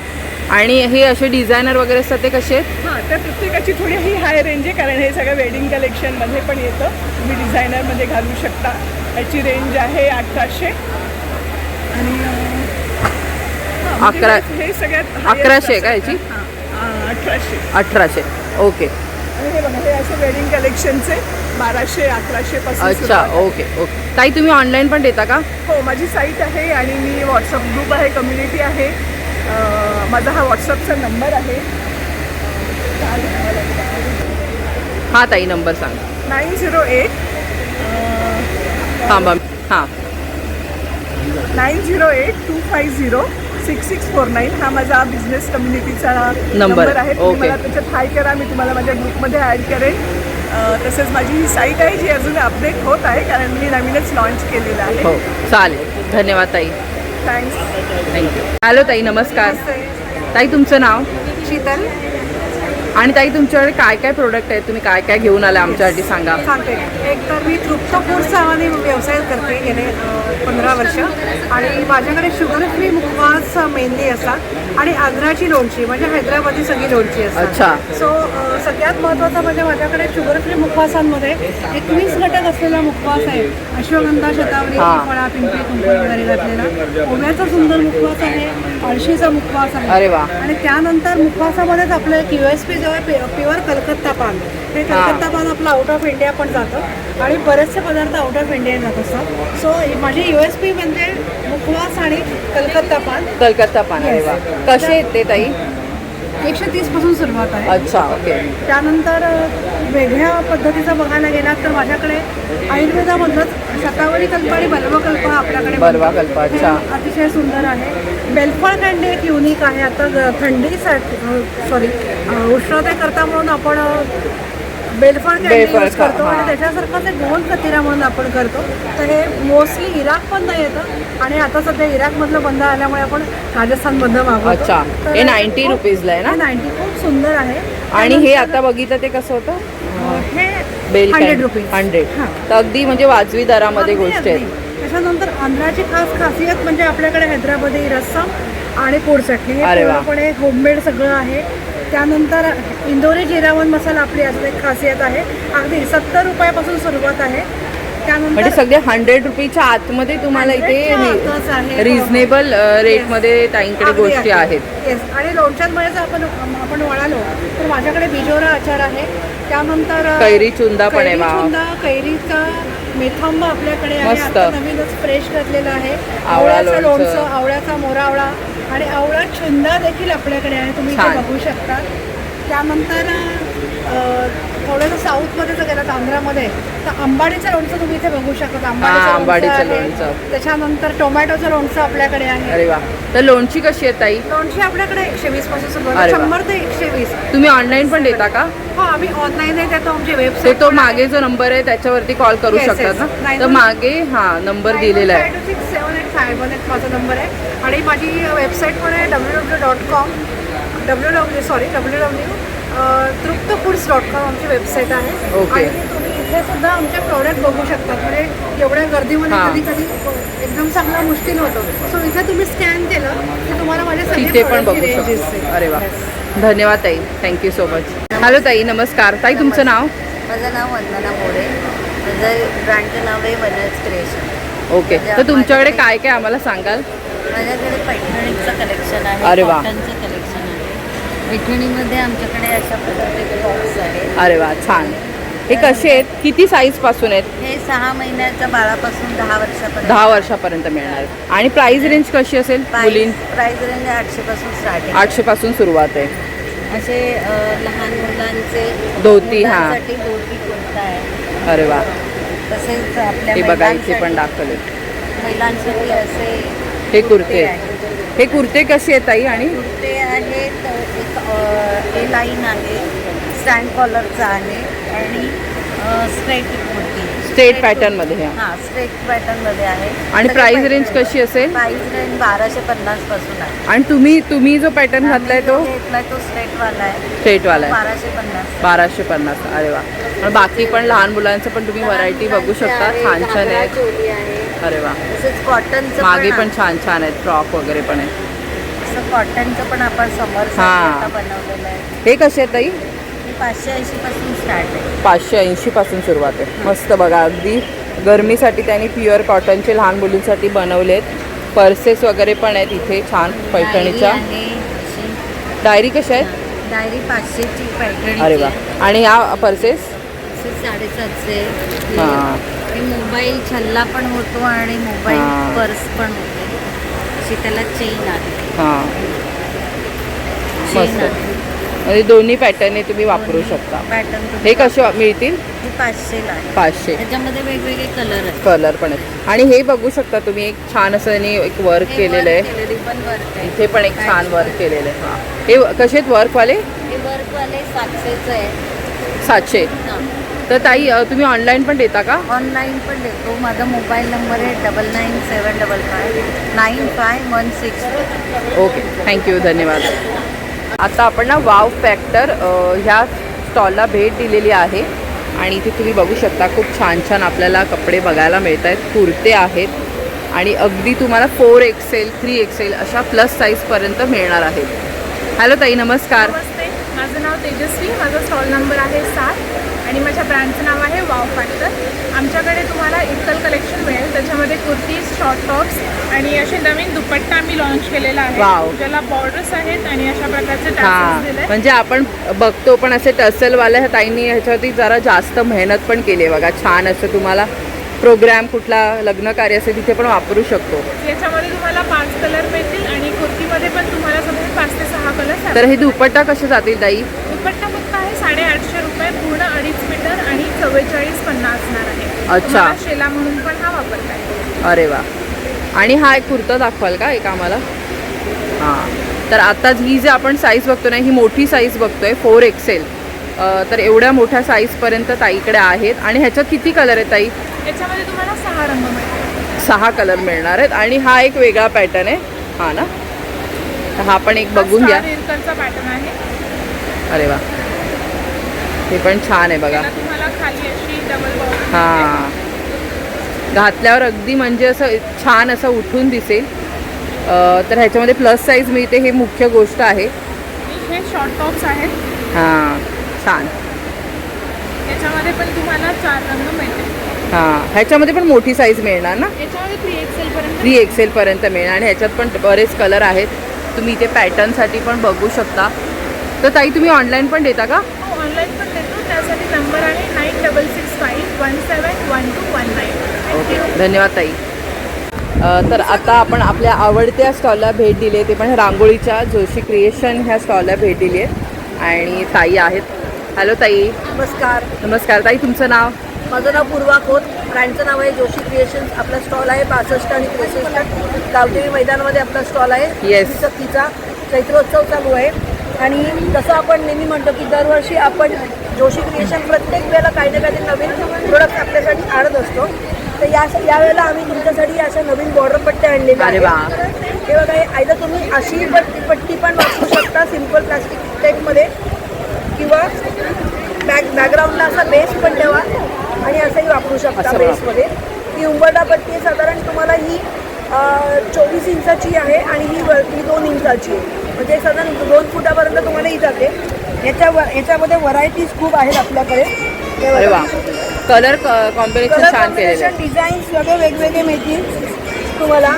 आणि हे असे डिझायनर वगैरे असतात ते कसे आहेत? हां, तर प्रत्येकाची थोडी ही हाय रेंज आहे, कारण हे सगळं वेडिंग कलेक्शनमध्ये पण येतं. तुम्ही डिझायनरमध्ये घालू शकता. याची रेंज आहे 1800 आणि हां, म्हणजे 11 हे सगळ्यात 1100 का याची? 1800. 1800. ओके. आणि हे बघा, हे असे वेडिंग कलेक्शनचे 1200 1100 पासून अच्छा. सुरुवात आहे. Okay okay. ताई तुम्ही ऑनलाईन पण देता का? हो, माझी साईट आहे आणि मी व्हॉट्सअप ग्रुप आहे, कम्युनिटी आहे. माझा हा व्हॉट्सअपचा नंबर आहे. हां ताई नंबर सांग. 908 हां मॅम. हां 908-250-6649 हा माझा बिझनेस कम्युनिटीचा नंबर. नंबर आहे. तुम्ही ओके. मला त्याच्यात हाय करा, मी तुम्हाला माझ्या ग्रुपमध्ये ॲड करेन. तसेच माझी ही साईट आहे जी अजून अपडेट होत आहे, कारण मी नवीनच लॉन्च केलेलं आहे. हो चालेल. धन्यवाद ताई. थँक्स. थँक्यू. हॅलो ताई नमस्कार. ताई तुमचं नाव? शीतल आणि ताई तुमच्याकडे काय काय प्रोडक्ट आहेत, तुम्ही काय काय घेऊन आला आमच्यासाठी सांगा. सांगते. एक तर मी तृप्त फूडचा आणि व्यवसाय करते गेले 15 वर्ष आणि माझ्याकडे शुगर फ्री मुखवास मेहंदी असतात आणि आग्राची लोणची म्हणजे हैदराबादी सगळी लोणची असतात. अच्छा. सो सगळ्यात महत्त्वाचं म्हणजे माझ्याकडे शुगर फ्री मुखवासांमध्ये 21 घटक असलेला मुखवास आहे. अश्वगंधा, शतावरी, हां. फळा, पिंपरी, कुंकू वगैरे घातलेला. ओव्याचा सुंदर मुखवास आहे. अळशीचा मुखवास आहे. अरे वा. आणि त्यानंतर मुखवासामध्येच आपलं एक USP जो आहे प्युअर कलकत्ता पान. हे कलकत्ता पान आपलं आउट ऑफ इंडिया पण जातं आणि बरेचसे पदार्थ आउट ऑफ इंडिया जात असतात. सो माझी USP म्हणजे मुखवास आणि कलकत्ता पान. कलकत्ता पान. अरे वा. कसे आहेत ते ताई? 130 पासून सुरुवात आहे. अच्छा. ओके. त्यानंतर वेगळ्या पद्धतीचं बघायला गेलात तर माझ्याकडे आयुर्वेदामधलंच शतावरी कल्प आणि बलवकल्प आपल्याकडे बलवाकल्प. बनतो. अच्छा. हे अतिशय सुंदर आहे. बेलफळ कँडी एक युनिक आहे. आता थंडीसाठी उष्णतेकरता म्हणून आपण बेलफळ कँडी बेलफळ यूज करतो हां. आणि त्याच्यासारखंच एक गोल कतिरा म्हणून आपण करतो. तर हे मोस्टली इराकमधनं येतं आणि आता सध्या इराकमधलं बंद आल्यामुळे आपण राजस्थानमधनं मागवतो. अच्छा. तर हे 90 रुपीजला आहे ना? 90 खूप सुंदर आहे. आणि हे आता बघितलं ते कसं होतं? हे बेल 100 रुपीज. 100. हां. तर अगदी म्हणजे वाजवी दरामध्ये अगदी, गोष्टी आहेत. अगदी. त्याच्यानंतर आंध्राची खासियत म्हणजे आपल्याकडे हैदराबादी रस्सम आणि पोड चटणी. अरे हे वा. पूर्णपणे होममेड सगळं आहे. त्यानंतर इंदोरी जिरावन मसाला आपली असं एक खासियत आहे. अगदी 70 रुपयापासून सुरुवात आहे. म्हणजे त्यानंतर सगळे 100 रुपीच्या आतमध्ये तुम्हाला 100च्या आतच आहे. इथे रिझनेबल रेटमध्ये ताईंकडे अगदी गोष्टी आहे. आहेत. येस. आणि लोणच्यांमध्ये जर आपण वळालो तर माझ्याकडे बिजोरा आचार आहे. त्यानंतर कैरी चुंदा पण आहे. कैरी वा. चुंदा, कैरीचा मेथांबा आपल्याकडे आहे. मस्त. आता नवीनच फ्रेश करलेलं आहे. आवळा आवळ्याचं लोणचं. लोणचं, आवळ्याचा मोरावळा आणि आवळा चुंदा देखील आपल्याकडे आहे. तुम्ही इथे छान. बघू शकता. त्यानंतर थोडंसं साऊथमध्ये जर गेलात आंध्रामध्ये तर आंबाडीचं लोणचं तुम्ही इथे बघू शकता. आंबाडीचं आहे. लोणचं. त्याच्यानंतर टोमॅटोचं लोणचं आपल्याकडे आहे. अरे वा. तर लोणची कशी आहे ताई? लोणची आपल्याकडे 120 पासून सुरुवात अरे आहे. वा. 100 ते 120. तुम्ही ऑनलाईन पण देता का? हो, आम्ही ऑनलाईन देतो. आमची ते वेबसाईट तो मागे जो नंबर आहे त्याच्यावरती कॉल करू Yes, शकतात yes. ना? 91. तर मागे नंबर दिलेला आहे. 91567851 माझा नंबर आहे आणि माझी वेबसाईट पण आहे www.com तृप्तफूड्स.com आमची वेबसाईट आहे. ओके. आणि तुम्ही इथे सुद्धा आमचे प्रोडक्ट बघू शकतात. म्हणजे एवढ्या गर्दीमध्ये हां. कधी कधी एकदम चांगला मुश्किल होतो. सो इथे तुम्ही स्कॅन केलं की तुम्हाला माझे सगळे तिथे पण productची बघू range शकतो. दिसते. अरे वा. Yes. धन्यवाद ताई. Thank you so much. हॅलो ताई नमस्कार. ताई तुमचं नाव? माझं नाव वंदना मोरे. माझं ब्रँडचं नाव आहे वनर्स क्रिएशन. ओके. तर तुमच्याकडे काय काय आम्हाला सांगाल? माझ्याकडे पैठणीचं कलेक्शन आहे. अरे वा. कॉटनचं कलेक्शन आहे. पैठणीमध्ये आमच्याकडे अशा प्रकारचे टॉप्स आहेत. अरे वा. छान. हे कसे आहेत? किती साईज पासून आहेत? हे 6 महिन्याच्या बाळापासून 10 वर्षापर्यंत. 10 वर्षापर्यंत मिळणार. आणि प्राइस रेंज कशी असेल? मुलीं प्राइस रेंज 800 पासून स्टार्टिंग. 800 पासून सुरुवात आहे. असे लहान मुलांचे धोती. हां. मुलांसाठी धोती कुर्ता आहे. अरे वा. तसेच आपल्या हे बघा इथे पण महिलांसाठी दाखवले. महिलांसाठी असे हे कुर्ते आहेत. हे कुर्ते कसे आहेत ताई? आणि कुर्ते आहेत. एक ए लाईन आहे, स्टँड कॉलरचा आहे आणि स्ट्रेट कुर्ती. स्ट्रेट पॅटर्नमध्ये ह्या. हां, स्ट्रेट पॅटर्नमध्ये आहे. आणि प्राइस रेंज कशी असेल? प्राइस रेंज 1250 पासून आहे. आणि तुम्ही जो पॅटर्न घातलाय तो घेतलाय तो स्ट्रेटवाला आहे. स्ट्रेटवाला आहे. 1250. 1250. अरे वा. आणि बाकी पण लहान मुलांचं पण तुम्ही व्हरायटी बघू शकता. छान छान आहेत. चोली आहे. अरे वा. तसेच कॉटनचं मागे पण छान छान आहेत, फ्रॉक वगैरे पण आहे. असं कॉटनचं पण आपण समर हां. बनवलेलं आहे. हे कसे आहेत ताई? 580 पासून स्टार्ट आहे. 580 पासून सुरुवात आहे. मस्त बघा, अगदी गरमीसाठी त्यांनी प्युअर कॉटनचे लहान मुलींसाठी बनवलेत. पर्सेस वगैरे पण आहेत इथे छान पैठणीच्या. डायरी कशा आहेत? डायरी 500ची पैठणी. अरे वा. आणि ह्या पर्सेस 750. हां. मोबाईल छल्ला पण होतो आणि मोबाईल हां. पर्स पण होते. अशी त्याला चेन आहे. हां, चेन मस्त. आहे. म्हणजे दोन्ही पॅटर्न तुम्ही वापरू शकता. पॅटर्न हे कसे मिळतील? 500ला आहे. 500. त्याच्यामध्ये वेगवेगळे कलर आहेत. कलर पण आहेत. आणि हे बघू शकता तुम्ही, एक छान असं यांनी एक वर्क केलेलं आहे. रिबन वर्क आहे. इथे पण एक छान वर्क केलेलं आहे. हां, हे कसे आहेत वर्कवाले? हे वर्कवाले 700चं आहे. 700. तर ताई तुम्ही ऑनलाईन पण देता का? ऑनलाईन पण देतो. माझा मोबाईल नंबर आहे 99755 9516. ओके, थँक्यू, धन्यवाद. आता आपण ना वाव फॅक्टर ह्या स्टॉलला भेट दिलेली आहे आणि इथे तुम्ही बघू शकता खूप छान छान आपल्याला कपडे बघायला मिळत आहेत. कुर्ते आहेत आणि अगदी तुम्हाला 4XL 3XL अशा प्लस साईजपर्यंत मिळणार आहेत. हॅलो ताई, नमस्कार. नमस्ते, माझं नाव तेजस्वी. माझा स्टॉल नंबर आहे 7 आणि माझ्या ब्रँडचं नाव आहे वाव फॅक्टर. आमच्याकडे तुम्हाला इक्कल कलेक्शन मिळेल. त्याच्यामध्ये कुर्तीज, शॉर्ट टॉप्स आणि असे नवीन दुपट्टा आम्ही लॉन्च केलेला वाव. आहे, ज्याला बॉर्डर्स आहेत आणि अशा प्रकारचे टॅसल्स हां, दिले. म्हणजे आपण बघतो पण असे टसलवाल्या ह्या ताईंनी ह्याच्यावरती जरा जास्त मेहनत पण केली आहे बघा. छान असं तुम्हाला प्रोग्राम कुठला लग्न कार्य असेल तिथे पण वापरू शकतो. याच्यामध्ये तुम्हाला 5 कलर मिळतील आणि कुर्तीमध्ये पण तुम्हाला समजा 5 ते 6 कलर. तर हे दुपट्टा कसे जातील ताई? दुपट्टा फक्त आहे 850 रुपये, पूर्ण 2.5 मीटर आणि 4450 असणार आहे. अच्छा. तुम्हाला शेला म्हणून पण हा वापरता येईल. अरे वा. आणि हा एक कुर्ता दाखवाल का एक आम्हाला? हां, तर आता ही जे आपण साईज बघतो ना, ही मोठी साईज बघतोय 4XL. तर एवढ्या मोठ्या साईजपर्यंत ताईकडे आहेत. आणि ह्याच्यात किती कलर आहेत ताई? याच्यामध्ये तुम्हाला 6 रंग मिळतील. 6 कलर मिळणार आहेत. आणि हा एक वेगळा पॅटर्न आहे, हा ना? तर हा पण एक बघून घ्या. इरकलचा पॅटर्न आहे. अरे वा, हे पण छान आहे बघा. त्याला तुम्हाला खाली अशी डबल बॉर्डर. हां, घातल्यावर अगदी म्हणजे असं छान असं उठून दिसेल. तर ह्याच्यामध्ये प्लस साईज मिळते, हे मुख्य गोष्ट आहे. हे शॉर्ट टॉप्स आहेत. हां, छान. याच्यामध्ये पण तुम्हाला 4 रंग मिळतील. हां, ह्याच्यामध्ये पण मोठी साईज मिळणार ना? याच्यामध्ये 3XL पर्यंत. 3XL पर्यंत मिळणार. आणि ह्याच्यात पण बरेच कलर आहेत. तुम्ही इथे पॅटर्नसाठी पण बघू शकता. तर ताई तुम्ही ऑनलाईन पण देता का? हो, ऑनलाईन पण देतो. त्यासाठी नंबर आहे 9665171219. ओके, धन्यवाद ताई. तर आता आपण आपल्या आवडत्या स्टॉलला भेट दिली आहे, ते पण रांगोळीच्या जोशी क्रिएशन ह्या स्टॉलला भेट दिली आहे आणि ताई आहेत. हॅलो ताई. नमस्कार. नमस्कार ताई, तुमचं नाव? माझं नाव पूर्वा खोत. ब्रँडचं नाव आहे जोशी क्रिएशन्स. आपला स्टॉल आहे 62 आणि 63 गावदेवी मैदानामध्ये आपला स्टॉल आहे. Yes. तिचा चैत्रोत्सव चालू आहे आणि जसं आपण नेहमी म्हणतो की दरवर्षी आपण जोशी क्रिएशन प्रत्येक वेळेला काही ना काही नवीन प्रोडक्ट आपल्यासाठी आणत असतो. तर यावेळेला आम्ही तुमच्यासाठी अशा नवीन बॉर्डर पट्ट्या आणलेल्या अरे आहेत. वा. हे बघा, हे आयदर तुम्ही अशी पट्टी पण वापरू शकता सिम्पल प्लास्टिक टाईपमध्ये, किंवा बॅकग्राऊंडला असा बेस पण ठेवा आणि असंही वापरू शकता बेसमध्ये. ही उंबरडा पट्टी आहे. साधारण तुम्हाला ही 24 इंचाची आहे आणि ही 2 इंचाची आहे. म्हणजे साधारण 2 फुटापर्यंत तुम्हाला ही जाते. याच्यामध्ये व्हरायटीज खूप आहेत आपल्याकडे. अरे वा, कलर कॉम्बिनेशन छान केलेलं आहे. डिझाईन्स सगळे वेगवेगळे मिळतील तुम्हाला.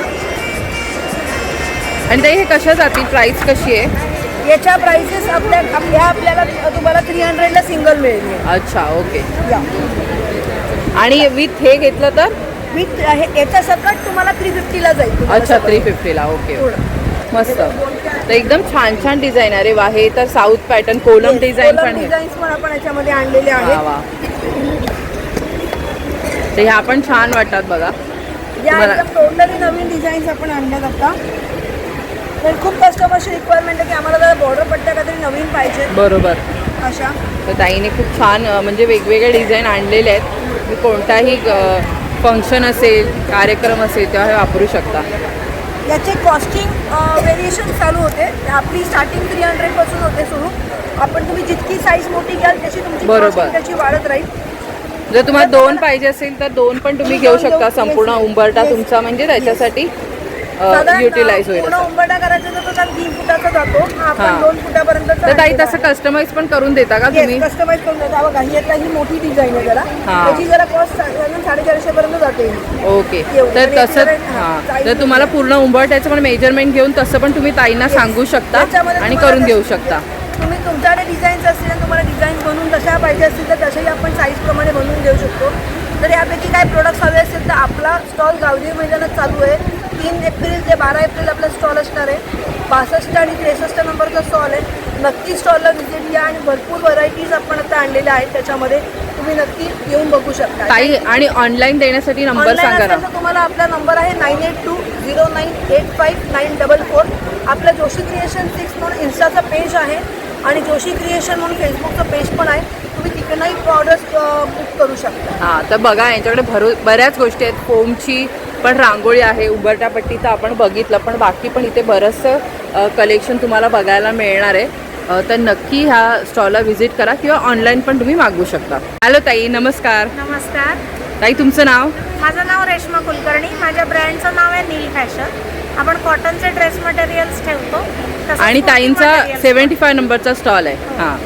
आणि ताई हे कशा जातील? प्राइस कशी आहे? याच्या प्राइसेस आपल्याला तुम्हाला 300ला सिंगल मिळेल. अच्छा, ओके. आणि विथ हे घेतलं तर विथ याच्या सकट तुम्हाला 350ला जाईल. अच्छा, 350ला. ओके, मस्त. तर एकदम छान छान डिझाईन. अरे वा, हे तर साऊथ पॅटर्न कोलम डिझाईन पण आहे. डिझाईन्स पण आपण याच्यामध्ये आणलेले आहेत. वा. तर ह्या पण छान वाटतात बघा. या एकदम टोटली नवीन डिझाईन्स आपण आणल्यात आता. तर खूप कस्टमरची रिक्वायरमेंट आहे की आम्हाला जरा बॉर्डर पट्ट्या काहीतरी नवीन पाहिजे. बरोबर. अशा तर ताईने खूप छान म्हणजे वेगवेगळे डिझाईन आणलेले आहेत. तुम्ही कोणताही फंक्शन असेल, कार्यक्रम असेल तेव्हा हे वापरू शकता. याचे कॉस्टिंग व्हेरिएशन चालू होते. आपली स्टार्टिंग 300 पासून होते सुरू. आपण तुम्ही जितकी साईज मोठी घ्याल त्याची तुमची बरोबर. costing त्याची वाढत राहील. जर तुम्हाला 2 पाहिजे असेल तर 2 पण तुम्ही घेऊ शकता. संपूर्ण उंबरठा तुमचा म्हणजे त्याच्यासाठी युटिलाइज होईल. पूर्ण उंबरठा करायचा तर तो 3 फुटाचा जातो. हा हां. आपण 2 फुटापर्यंत तर ताई तसं कस्टमाइज पण करून देता का तुम्ही? कस्टमाइज करून देतो. बघा ह्यातला ही मोठी डिझाईन आहे जरा. हां. त्याची जरा कॉस्ट 450 पर्यंत जाते. ओके. एवढं. तर आणि तसं याच्याकडे- हां, size तर तुम्हाला पूर्ण उंबरठ्याचं पण मेजरमेंट घेऊन तसं पण तुम्ही ताईंना सांगू शकता त्याच्यामध्ये आणि तुम्हाला करून घेऊ शकता. तुम्ही तुमच्याकडे डिझाईन्स असतील आणि तुम्हाला डिझाईन बनवून जशा पाहिजे असतील तर तशाही आपण साईजप्रमाणे बनवून देऊ शकतो. तर यापैकी काय प्रोडक्ट्स हवे असतील तर आपला स्टॉल गावदेवी मैदानात चालू आहे. 3 एप्रिल ते 12 एप्रिल आपला स्टॉल असणार आहे. 62 आणि 63 नंबरचा स्टॉल आहे. नक्की स्टॉलला व्हिजिट द्या आणि भरपूर व्हरायटीज आपण आता आणलेल्या आहेत. त्याच्यामध्ये तुम्ही नक्की येऊन बघू शकता. ताई आणि ऑनलाईन देण्यासाठी नंबर Online सांगा ना. असेल तर तुम्हाला आपला नंबर आहे 9820985944. आपलं जोशी क्रिएशन 6 म्हणून इन्स्टाचं पेज आहे आणि जोशी क्रिएशन म्हणून फेसबुकचं पेज पण आहे. तुम्ही तिकडनंही ऑर्डर्स बुक करू शकता. हां, तर बघा यांच्याकडे बऱ्याच गोष्टी आहेत. फोमची पण रांगोळी आहे, उंबरठ्यापट्टी तर आपण बघितलं, पण बाकी पण इथे बरंचसं कलेक्शन तुम्हाला बघायला मिळणार आहे. तर नक्की ह्या स्टॉलला व्हिजिट करा किंवा ऑनलाईन पण तुम्ही मागवू शकता. हॅलो ताई, नमस्कार. नमस्कार, ताई तुमचं नाव? माझं नाव रेश्मा कुलकर्णी. माझ्या ब्रँडचं नाव आहे नील फॅशन. आपण कॉटनचे ड्रेस मटेरियल्स ठेवतो. तसंच आणि कुर्ती ताईंचा materials 75 नंबरचा स्टॉल आहे. हां,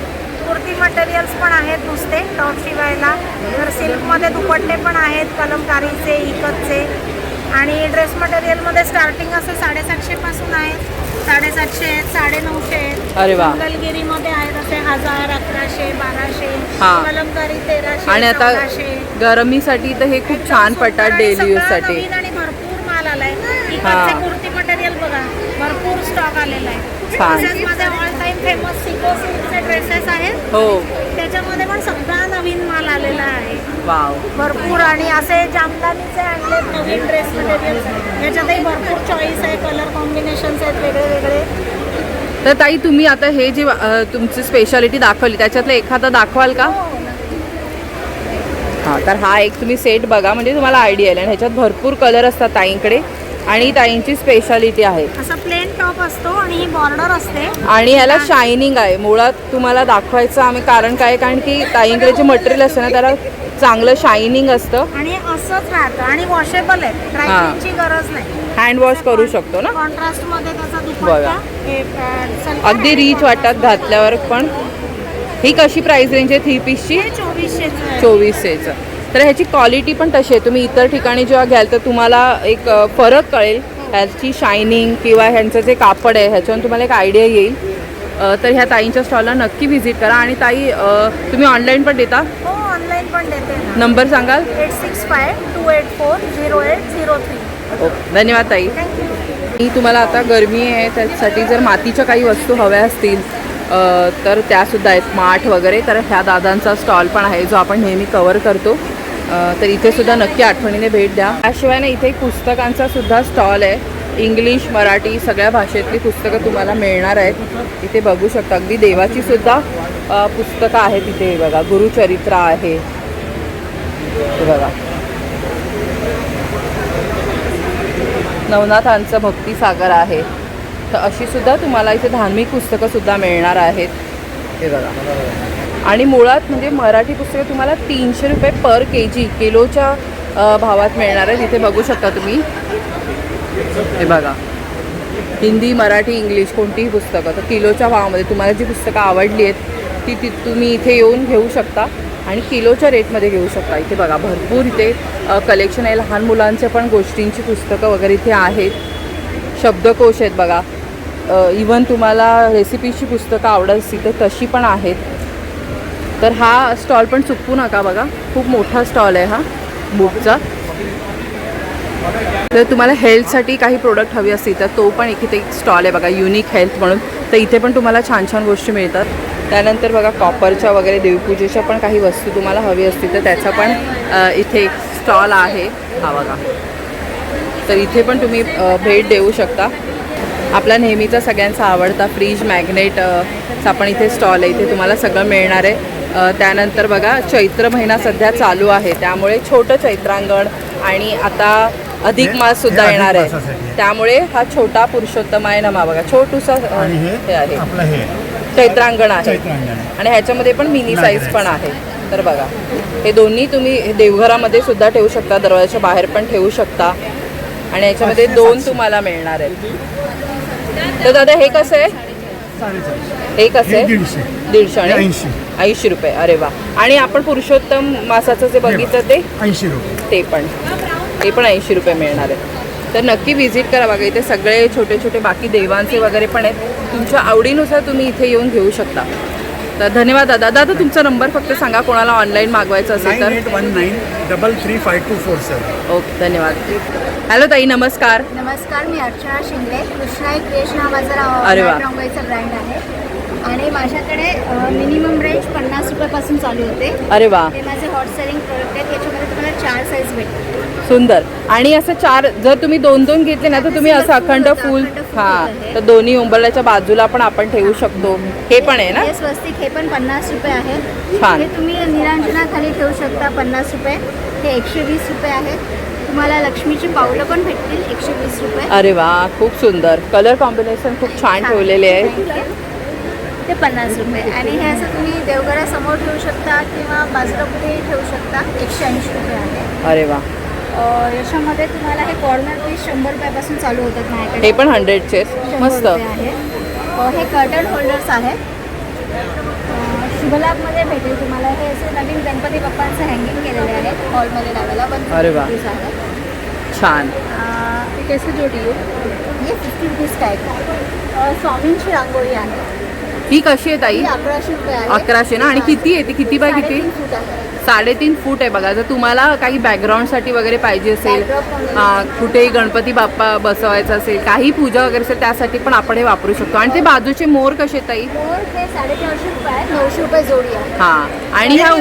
कुर्ती मटेरियल्स पण आहेत नुसते टॉप शिवायला. तर सिल्कमध्ये दुपट्टे पण आहेत, कलमकारीचे, इकतचे. आणि ड्रेस मटेरियलमध्ये स्टार्टिंग असं 750 पासून आहे, 750 आहेत, 950 आहेत. अरे वा. मंगलगिरीमध्ये आहेत असे 1000, 1100, 1200. हां. कलमकारी 1300, आणि आता 1400. गरमीसाठी तर हे खूप छान पडतात डेली सगळं यूजसाठी. नवीन आणि भरपूर माल आलाय. इकडचे हां. कुर्ती मटेरियल बघा, भरपूर स्टॉक आलेला आहे. छान. तसेच माझे ऑल टाइम फेमस सिको सिल्कचे ड्रेसेस आहेत. हो, त्याच्यामध्ये पण सगळा नवीन माल आलेला आहे वाव. भरपूर. आणि असे जामदानीचे आणले नवीन ड्रेस मटेरियल. याच्यातही भरपूर चॉईस आहे, कलर कॉम्बिनेशन्स आहेत वेगळे वेगळे. तर ताई तुम्ही आता हे जे तुमची स्पेशालिटी दाखवली त्याच्यातलं एखादा दाखवाल का? हां, तर हा एक तुम्ही सेट बघा म्हणजे तुम्हाला आयडिया येईल. आणि ह्याच्यात भरपूर कलर असतात ताईंकडे आणि ताईंची स्पेशालिटी आहे. असा प्लेन टॉप असतो आणि ही बॉर्डर असते. आणि ह्याला शायनिंग आहे. मुळात तुम्हाला दाखवायचं आम्ही कारण काय, कारण की ताईंकडे जे मटेरियल असतं ना त्याला चांगलं शायनिंग असतं आणि असंच राहतं आणि वॉशेबल आहे. ड्रायक्लीनची गरज नाही. हँड वॉश करू शकतो ना. कॉन्ट्रास्ट मध्ये त्याचा बघा. दुपट्टा हे, सलवार अगदी आहे. रीच वाटतात घातल्यावर. पण ही कशी प्राइस रेंज आहे 3 पीसची? हे 2400 आहे. 2400चं. तर ह्याची क्वालिटी पण तशी आहे. तुम्ही इतर ठिकाणी जेव्हा घ्याल तर तुम्हाला एक फरक कळेल ह्याची शायनिंग किंवा ह्यांचं जे कापड आहे ह्याच्यावरून तुम्हाला एक आयडिया येईल. तर ह्या ताईंच्या स्टॉलला नक्की व्हिजिट करा. आणि ताई तुम्ही ऑनलाईन पण देता? हो, ऑनलाईन पण देते ना. नंबर सांगाल? 8652840803. ओके, धन्यवाद ताई. मी तुम्हाला आता गरमी आहे त्यासाठी जर मातीच्या काही वस्तू हव्या असतील तर त्यासुद्धा आहेत, माठ वगैरे. तर ह्या दादांचा स्टॉल पण आहे जो आपण नेहमी कवर करतो. तर इथे सुद्धा नक्की आठवणीने भेट द्या. त्याशिवाय ना इथे पुस्तकांचा सुद्धा स्टॉल आहे. इंग्लिश, मराठी सगळ्या भाषेतली पुस्तकं तुम्हाला मिळणार आहेत. इथे बघू शकता अगदी देवाची सुद्धा पुस्तकं आहेत. इथे बघा गुरुचरित्र आहे, हे बघा नवनाथांचं भक्तिसागर आहे. तर अशी सुद्धा तुम्हाला इथे धार्मिक पुस्तकं सुद्धा मिळणार आहेत. हे बघा. आणि मुळात म्हणजे मराठी पुस्तकं तुम्हाला 300 रुपये पर केजी किलोच्या भावात मिळणार आहेत. इथे बघू शकता तुम्ही. हे बघा हिंदी, मराठी, इंग्लिश कोणतीही पुस्तकं तर किलोच्या भावामध्ये. तुम्हाला जी पुस्तकं आवडली आहेत ती तुम्ही इथे येऊन घेऊ शकता आणि किलोच्या रेटमध्ये घेऊ शकता. इथे बघा भरपूर इथे कलेक्शन आहे. लहान मुलांचे पण गोष्टींची पुस्तकं वगैरे इथे आहेत. शब्दकोश आहेत बघा. इवन तुम्हाला रेसिपीची पुस्तकं आवडत असतील तर तशी पण आहेत. तर हा स्टॉल पण चुकवू नका बघा. खूप मोठा स्टॉल आहे हा बुकचा. तर तुम्हाला हेल्थसाठी काही प्रोडक्ट हवी असतील तर तो पण इथे एक स्टॉल आहे बघा, युनिक हेल्थ म्हणून. तर इथे पण तुम्हाला छान छान गोष्टी मिळतात. त्यानंतर बघा कॉपरच्या वगैरे देवपूजेच्या पण काही वस्तू तुम्हाला हवी असतील तर त्याचा पण इथे एक स्टॉल आहे हा बघा. तर इथे पण तुम्ही भेट देऊ शकता. आपला नेहमीचा सगळ्यांचा आवडता फ्रीज मॅग्नेट चा पण इथे स्टॉल आहे. इथे तुम्हाला सगळं मिळणार आहे. त्यानंतर बघा चैत्र महिना सध्या चालू आहे, त्यामुळे छोटं चैत्रांगण आणि आता अधिक मास सुद्धा येणार आहे, त्यामुळे हा छोटा पुरुषोत्तम आहे नमा बघा छोटूसा हे आहे चैत्रांगण आहे आणि ह्याच्यामध्ये पण मिनी साईज पण आहे. तर बघा हे दोन्ही तुम्ही देवघरामध्ये सुद्धा ठेवू शकता, दरवाजाच्या बाहेर पण ठेवू शकता आणि याच्यामध्ये 2 तुम्हाला मिळणार आहेत. तर दादा हे कसं आहे? हे कसं आहे? 150 आणि 80 रुपये. अरे वा. आणि आपण पुरुषोत्तम मासाचं जे बघितलं ते 80 रुपये. ते पण 80 रुपये मिळणार आहे. तर नक्की व्हिजिट करा बघा. इथे सगळे छोटे छोटे बाकी देवांचे वगैरे पण आहेत. तुमच्या आवडीनुसार तुम्ही इथे येऊन घेऊ शकता. तर धन्यवाद दादा. दादा तुमचा नंबर फक्त सांगा कोणाला ऑनलाईन मागवायचं असेल तर. 9819335247. ओके धन्यवाद. हॅलो ताई नमस्कार. नमस्कार, मी अर्चना शिंदे. कृष्णाई क्रिएशन हा माझा अरे वा. रंगाईचा ब्रँड आहे आणि माझ्याकडे मिनिमम रेंज 50 रुपयापासून चालू होते. अरे वा. हे माझे हॉट सेलिंग प्रोडक्ट आहेत. याच्यामध्ये तुम्हाला 4 साईज भेटतात. सुंदर. आणि असं 4 जर तुम्ही 2 घेतले ना तर तुम्ही असं अखंड फुल तर दोन्ही उंबरल्याच्या बाजूला पण आपण ठेवू शकतो. हे पण आहे ना? हे स्वस्तिक हे पण 50 रुपये आहे. छान. हे तुम्ही निरांजनाखाली ठेवू शकता 50 रुपये. हे 120 रुपये आहे. तुम्हाला लक्ष्मीची पावलं पण भेटतील 120 रुपये. अरे वा खूप सुंदर. कलर कॉम्बिनेशन खूप छान ठेवलेले आहे. ते 50 रुपये. आणि हे असं तुम्ही देवघरासमोर ठेवू शकता किंवा बाजूला कुठेही ठेवू शकता. 180 रुपये आहे. अरे वा. याच्यामध्ये तुम्हाला हे कॉर्नर पीस 100 रुपयापासून चालू होतात माझ्याकडे. हे पण 100चे मस्त आहे. हे कर्टन होल्डर्स आहे. शुभलाभमध्ये भेटेल तुम्हाला. हे असे नवीन गणपती बाप्पांचं हँगिंग केलेले आहे हॉलमध्ये लावायला. अरे वा. आहे छान. कैसे जोडी आहे? हे 50 रुपीज टाईप. स्वामींची रांगोळी आहे. ही कशी आहे ताई? 1100 रुपये आहे. 1100 ना. आणि किती आहे ती? किती बाय किती? 3.5 फूट आहे. 3.5 फूट आहे बघा. जर तुम्हाला काही बॅकग्राऊंडसाठी वगैरे पाहिजे असेल, कुठेही गणपती बाप्पा बसवायचा असेल, काही पूजा वगैरे असेल त्यासाठी पण आपण हे वापरू शकतो. आणि ते बाजूचे मोर कसे ताई? मोर हे 450 रुपये आहे. 900 रुपये जोडी आहे. हां. आणि ह्या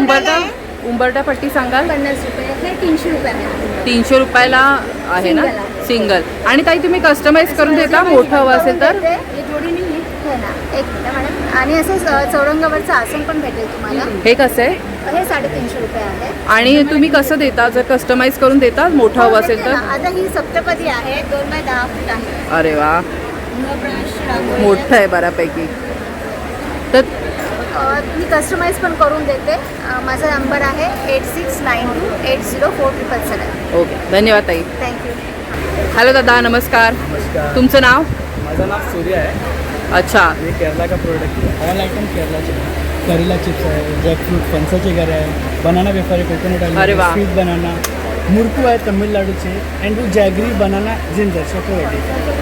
उंबरटा पट्टी सांगाल? 50 रुपये. हे 300 रुपये आहे. 300 रुपयाला आहे ना सिंगल. आणि ताई तुम्ही कस्टमाइज करून देता मोठं हवं असेल तर? हे जोडी नाही आहे ना. एक मिनिट मॅडम. आणि असं चौरंगावरचं आसन पण भेटेल तुम्हाला. हे कसं आहे? हे 350 रुपये आहे. आणि तुम्ही कसं देता? जर कस्टमाइज करून देता मोठं हवं असेल तर? आता ही सप्तपदी आहे. 2 बाय 10 फूट आहे. अरे वा मोठं आहे बऱ्यापैकी. तर मी कस्टमाइज पण करून देते. माझा नंबर आहे 8692804477. ओके धन्यवाद ताई. थँक्यू. हॅलो दादा नमस्कार. तुमचं नाव? माझं नाव सूर्य आहे. अच्छा. हे केरला का प्रोडक्ट आहे. ऑल आयटम केरलाचे. करेला चिप्स आहे, जॅकफ्रूट फणसाचे घर आहे, बनाना वेफर आहे, कोकोनट अरे ऑइल, वा. स्वीट बनाना, मुरकू आहे तमिलनाडूचे, एंड वो जैगरी बनाना जिंजर चॉकलेट.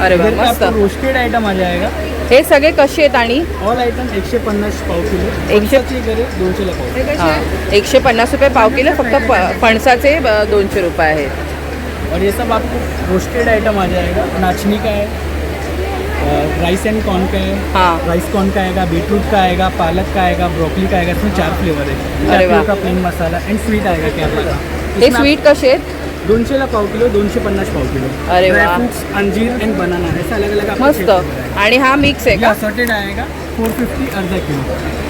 अरे वा मस्त. रोस्टेड आइटम आ जाएगा. हे सगळे कसे आहेत? आणि ऑल आइटम 150 पाव किलो. 100 घरे 200 ला पाव. हां 150 रुपये पाव किलो. फक्त फणसाचे 200 रुपये आहेत. और ये सब आपको रोस्टेड आइटम आ जाएगा. नाचनी का है, राइस एंड कॉर्न का है, हाँ. राइस कॉर्न का आएगा, बीटरूट का आएगा, पालक का आएगा, ब्रोकली का आएगा. इसमें 4 फ्लेवर है. अरे वाह. का प्लेन मसाला एंड स्वीट आएगा केरला का. हे स्वीट कसे आहेत? 200 ला पाव किलो, 250 पाव किलो. अरे वाह. ड्राईफ्रूट्स, अंजीर एंड बनाना ऐसा अलग अलग आपको मस्त. शेप में रहेगा. आणि हा मिक्स आहे ये का? असॉर्टेड आएगा 450 अर्धा किलो.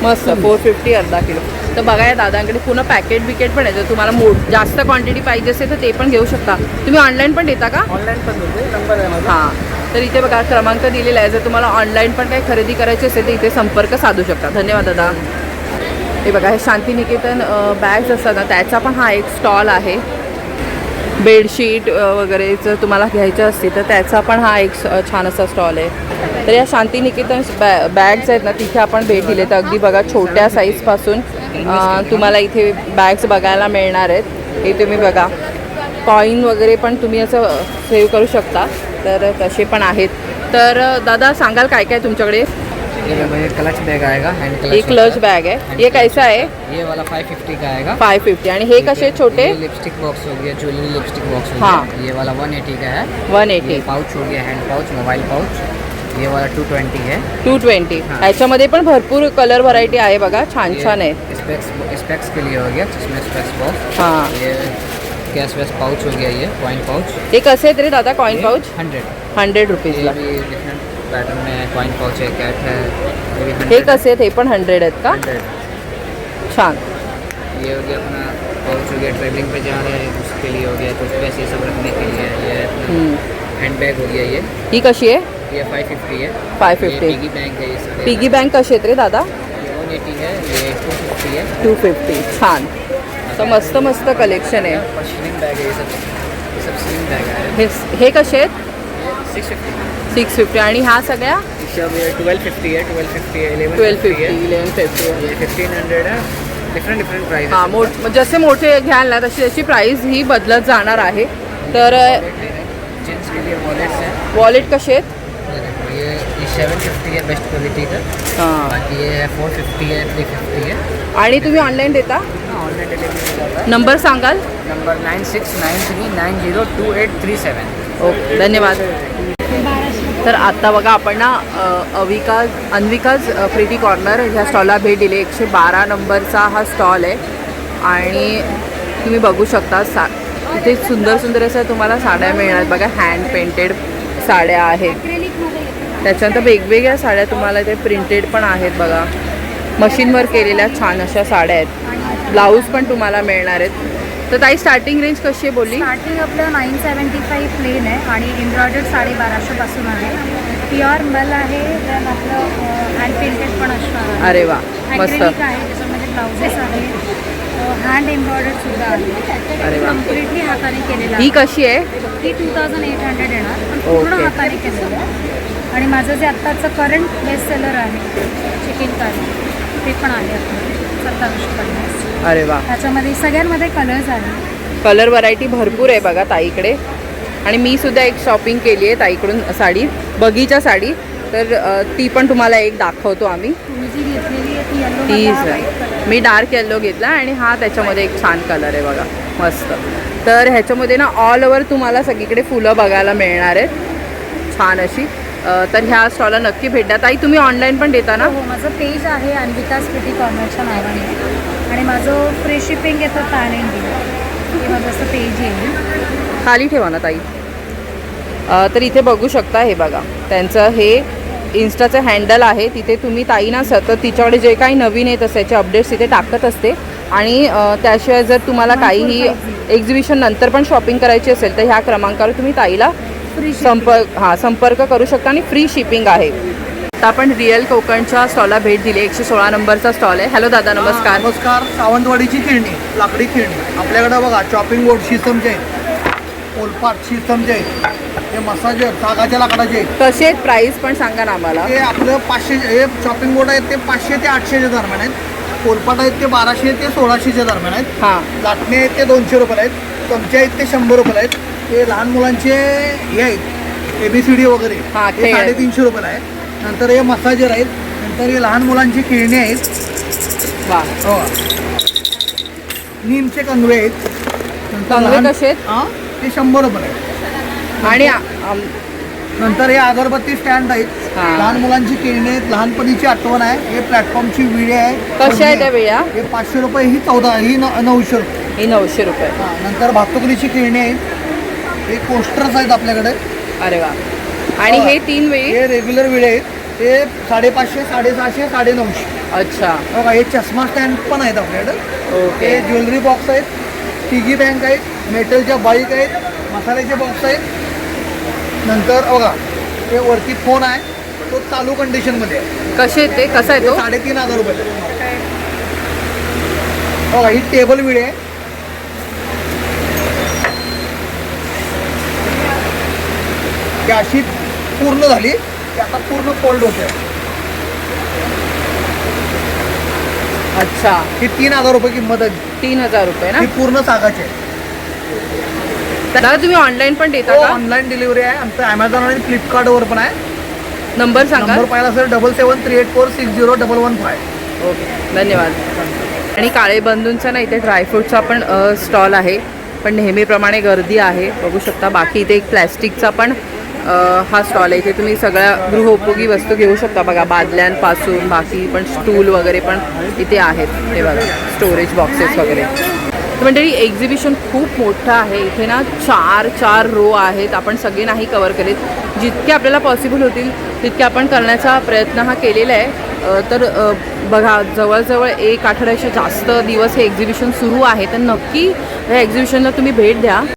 मस्त 450 अर्धा किलो. तर बघा या दादांकडे पुन्हा पॅकेट बिकेट पण आहे. जर तुम्हाला जास्त क्वांटिटी पाहिजे असेल तर ते पण घेऊ शकता. तुम्ही ऑनलाईन पण देता का? ऑनलाईन पण देते. नंबर आहे माझा. हां. तर इथे बघा क्रमांक दिलेला आहे. जर तुम्हाला ऑनलाईन पण काही खरेदी करायची असेल तर इथे संपर्क साधू शकता. धन्यवाद दादा. हे बघा हे शांतिनिकेतन बॅग्स असतात ना त्याचा पण हा एक स्टॉल आहे. बेडशीट वगैरे जर तुम्हाला घ्यायचं असतील तर त्याचा पण हा एक छान असा स्टॉल आहे. तर या शांतिनिकेतन बॅग्स आहेत ना तिथे आपण भेट दिली तर अगदी बघा छोट्या साईजपासून तुम्हाला इथे बॅग्स बघायला मिळणार आहेत. हे तुम्ही बघा कॉईन वगैरे पण तुम्ही असं सेव्ह करू शकता. तर तसे पण आहेत. तर दादा सांगाल काय काय तुमच्याकडे? ये क्लच बैग आएगा, हैंड क्लच. एक क्लच बैग है. ये कैसा है? ये वाला 550 का आएगा. 550. आणि हे कसे छोटे? ये लिपस्टिक बॉक्स हो गया, ज्वेलरी लिपस्टिक बॉक्स हो हाँ. गया. ये वाला 180 का है. 180. ये पाउच हो गया, हैंड पाउच, मोबाइल पाउच. ये वाला 220 है. 220. हाँ. ह्याच्यामध्ये पण भरपूर कलर व्हरायटी आहे बघा. छान छान आहे. स्पेक्स के लिए हो गया, इसमें स्पेक्स बॉक्स. हाँ. ये कैश वैश पाउच हो गया, ये कॉइन पाउच. हे कसे आहेत रे दादा कॉइन पाउच? 100. 100 रुपीजला. ये भी डिफरेंट पैटर्न में है, कॉइन पाउच है, कैट है, ये भी हे 100 कसे आहेत? हे पण 100 आहेत का? 100. छान. ये हो गया अपना पाउच हो गया, ट्रैवलिंग पे जा रहे हैं उसके लिए हो गया, टूथपेस्ट ये सब रखने के लिए है. ये हैंड बैग हो गया. ही कशी आहे? ये 550 है. 550. पिगी बैंक है. ये सारे पिगी बँक कशी आहेत रे दादा? 180 है. ये 250 है. 250. छान. तर मस्त मस्त कलेक्शन आहे. स्लिंग बैग है. ये सब स्लिंग बैग है. हे कसे आहेत? 650. 650. आणि ह्या सगळ्या? सब ये 1250 है. 1250 है. 1250, 1150. ये 1500 है. Different price. हां, जसे मोठे घ्याल ना तशी त्याची प्राईस ही बदलत जाणार आहे. तर जेंट्स के लिए वॉलेट्स हैं. वॉलेट कसे आहेत? ये 750 है बेस्ट क्वालिटी का. हां. बाकी ये है 450 है, 350 है. आणि तुम्ही ऑनलाईन देता? ऑनलाइन डिलीवरी होता है. नंबर सांगाल? नंबर 9693902837. ओके, धन्यवाद. तर आता बघा आपण ना अन्विकाज प्रिटी कॉर्नर ह्या स्टॉलला भेट दिली. 112 नंबरचा हा स्टॉल आहे आणि तुम्ही बघू शकता इथे सुंदर सुंदर असं तुम्हाला साड्या मिळणार बघा. हँड पेंटेड साड्या आहेत, त्याच्यानंतर वेगवेगळ्या साड्या तुम्हाला इथे प्रिंटेड पण आहेत बघा. मशीनवर केलेल्या छान अशा साड्या आहेत. ब्लाऊज पण तुम्हाला मिळणार आहेत. तर ताई स्टार्टिंग रेंज कशी आहे बोलली? स्टार्टिंग आपलं 975 प्लेन आहे आणि एम्ब्रॉयडर्ड 1250 पासून आहे. प्युअर मल आहे. देन आपलं हँड पेंटेड पण असणार आहे. अरे वा, मस्त. ॲक्रेलिक आहे, त्याच्यामध्ये ब्लाउजेस आहे, हँड एम्ब्रॉयडर्ड सुद्धा आहे. अरे वा. कम्प्लिटली हाताने केलेलं ही आहे. कशी आहे? ही 2800 येणार, पण पूर्ण ओके. हाताने केलेलं आहे. आणि माझं जे आत्ताचं करंट बेस्ट सेलर आहे चिकन कारी, ते पण आहे आपलं 2750. अरे वा. त्याच्यामध्ये सगळ्यांमध्ये कलर्स आहेत. कलर व्हरायटी भरपूर आहे बघा ताईकडे. आणि मी सुद्धा एक शॉपिंग केली आहे ताईकडून साडी, बगीचा साडी. तर ती पण तुम्हाला एक दाखवतो आम्ही. तुम्ही जी घेतलेली आहे ती येलो ती मी डार्क येल्लो घेतला आणि हा त्याच्यामध्ये एक छान कलर आहे बघा, मस्त. तर ह्याच्यामध्ये ना ऑल ओव्हर तुम्हाला सगळीकडे फुलं बघायला मिळणार आहेत छान अशी. तर ह्या स्टॉलला नक्की भेट द्या. ताई तुम्ही ऑनलाईन पण देता ना? हो, माझं पेज आहे अन्विकाज प्रिटी कॉर्नरच्या नावाने आणि माझं फ्री शिपिंग येतं पॅन इंडिया. हे माझं असं पेज येईल. खाली ठेवा ना ताई. तर इथे बघू शकता हे बघा त्यांचं हे इन्स्टाचं हँडल आहे. तिथे तुम्ही ताई ना सतत तिच्याकडे जे काही नवीन येत असते त्याचे अपडेट्स तिथे टाकत असते. आणि त्याशिवाय जर तुम्हाला काहीही एक्झिबिशन नंतर पण शॉपिंग करायची असेल तर ह्या क्रमांकावर तुम्ही ताईला संपर्क करू शकता आणि फ्री शिपिंग आहे. आता आपण रिअल कोकणच्या स्टॉलला भेट दिली. 116 नंबरचा स्टॉल आहे. हॅलो दादा, नमस्कार. नमस्कार. सावंतवाडीची खेळणी, लाकडी खेळणी आपल्याकडे बघा. चॉपिंग बोर्ड सिस्टमचे आहेत, पोलपाट सिस्टमचे आहेत, हे मसाजर सागाच्या लाकडाचे आहेत. कसे आहेत? प्राईस पण सांगा ना आम्हाला. हे आपलं 500, हे चॉपिंग बोर्ड आहेत ते 500 ते 800च्या दरम्यान आहेत. पोलपाट आहेत ते 1200 ते 1600च्या दरम्यान आहेत. हां. लाटणे आहेत ते 200 रुपयाला आहेत. चमचे आहेत ते 100 रुपयाला आहेत. हे लहान मुलांचे हे आहेत ABCD वगैरे, हे 350 रुपयाला आहे. नंतर हे मसाजर आहेत. नंतर हे लहान मुलांची खेळणी आहेत. वा, हो. नीमचे कंगवे आहेत. कंगवे कसे आहेत? हां, ते 100 रुपये आहेत. आणि नंतर हे अगरबत्ती स्टँड आहेत. लहान मुलांची खेळणी आहेत. लहानपणीची आठवण आहे. हे प्लॅटफॉर्मची विडे आहे. कशा आहेत त्या वेळा? हे 500 रुपये, ही 14, ही 900 रुपये. ही 900 रुपये. हां. नंतर भातुकलीची खेळणी आहेत. हे कोस्टर्स आहेत आपल्याकडे. अरे वा. आणि हे 3 वेळी हे रेग्युलर विडे आहेत. ते 550, 650, 950. अच्छा. बघा, हे चष्मा स्टँड पण आहेत आपल्याकडे. ओके. हे ज्वेलरी बॉक्स आहेत, पिगी बँक आहेत, मेटलच्या बाईक आहेत, मसाल्याचे बॉक्स आहेत. नंतर बघा, हे वरती फोन आहे, तो चालू कंडिशनमध्ये आहे. कसे आहेत ते? कसा आहे तो? 3500 रुपये. बघा, ही टेबल विडे आहे. ही अशी पूर्ण झाली की आता पूर्ण फोल्ड होते. अच्छा. ही 3000 रुपये किंमत आहे. 3000 रुपये ना? ही पूर्ण सागाची आहे. दादा तुम्ही ऑनलाईन पण देता का? ऑनलाईन डिलिव्हरी आहे. आमचं ॲमेझॉन आणि फ्लिपकार्टवर पण आहे. नंबर सांगा. नंबर पाहिला सर 7738460115. ओके, धन्यवाद. आणि काळे बंधूंचा ना इथे ड्रायफ्रूटचा पण स्टॉल आहे. पण नेहमीप्रमाणे गर्दी आहे बघू शकता. बाकी इथे एक प्लॅस्टिकचा पण हा स्टॉल आहे. इथे तुम्ही सगळ्या गृहोपयोगी वस्तू घेऊ शकता बघा. बादल्यांपासून बाकी पण स्टूल वगैरे पण इथे आहेत. हे बघा, स्टोरेज बॉक्सेस वगैरे. तर मंडळी एक्झिबिशन खूप मोठं आहे. इथे ना 4 रो आहेत. आपण सगळे नाही कवर केलेत. जितके आपल्याला पॉसिबल होतील तितके आपण करण्याचा प्रयत्न हा केलेला आहे. तर बघा, जवळजवळ 1 आठवड्याच्या जास्त दिवस हे एक्झिबिशन सुरू आहे. तर नक्की या एक्झिबिशनला तुम्ही भेट द्या.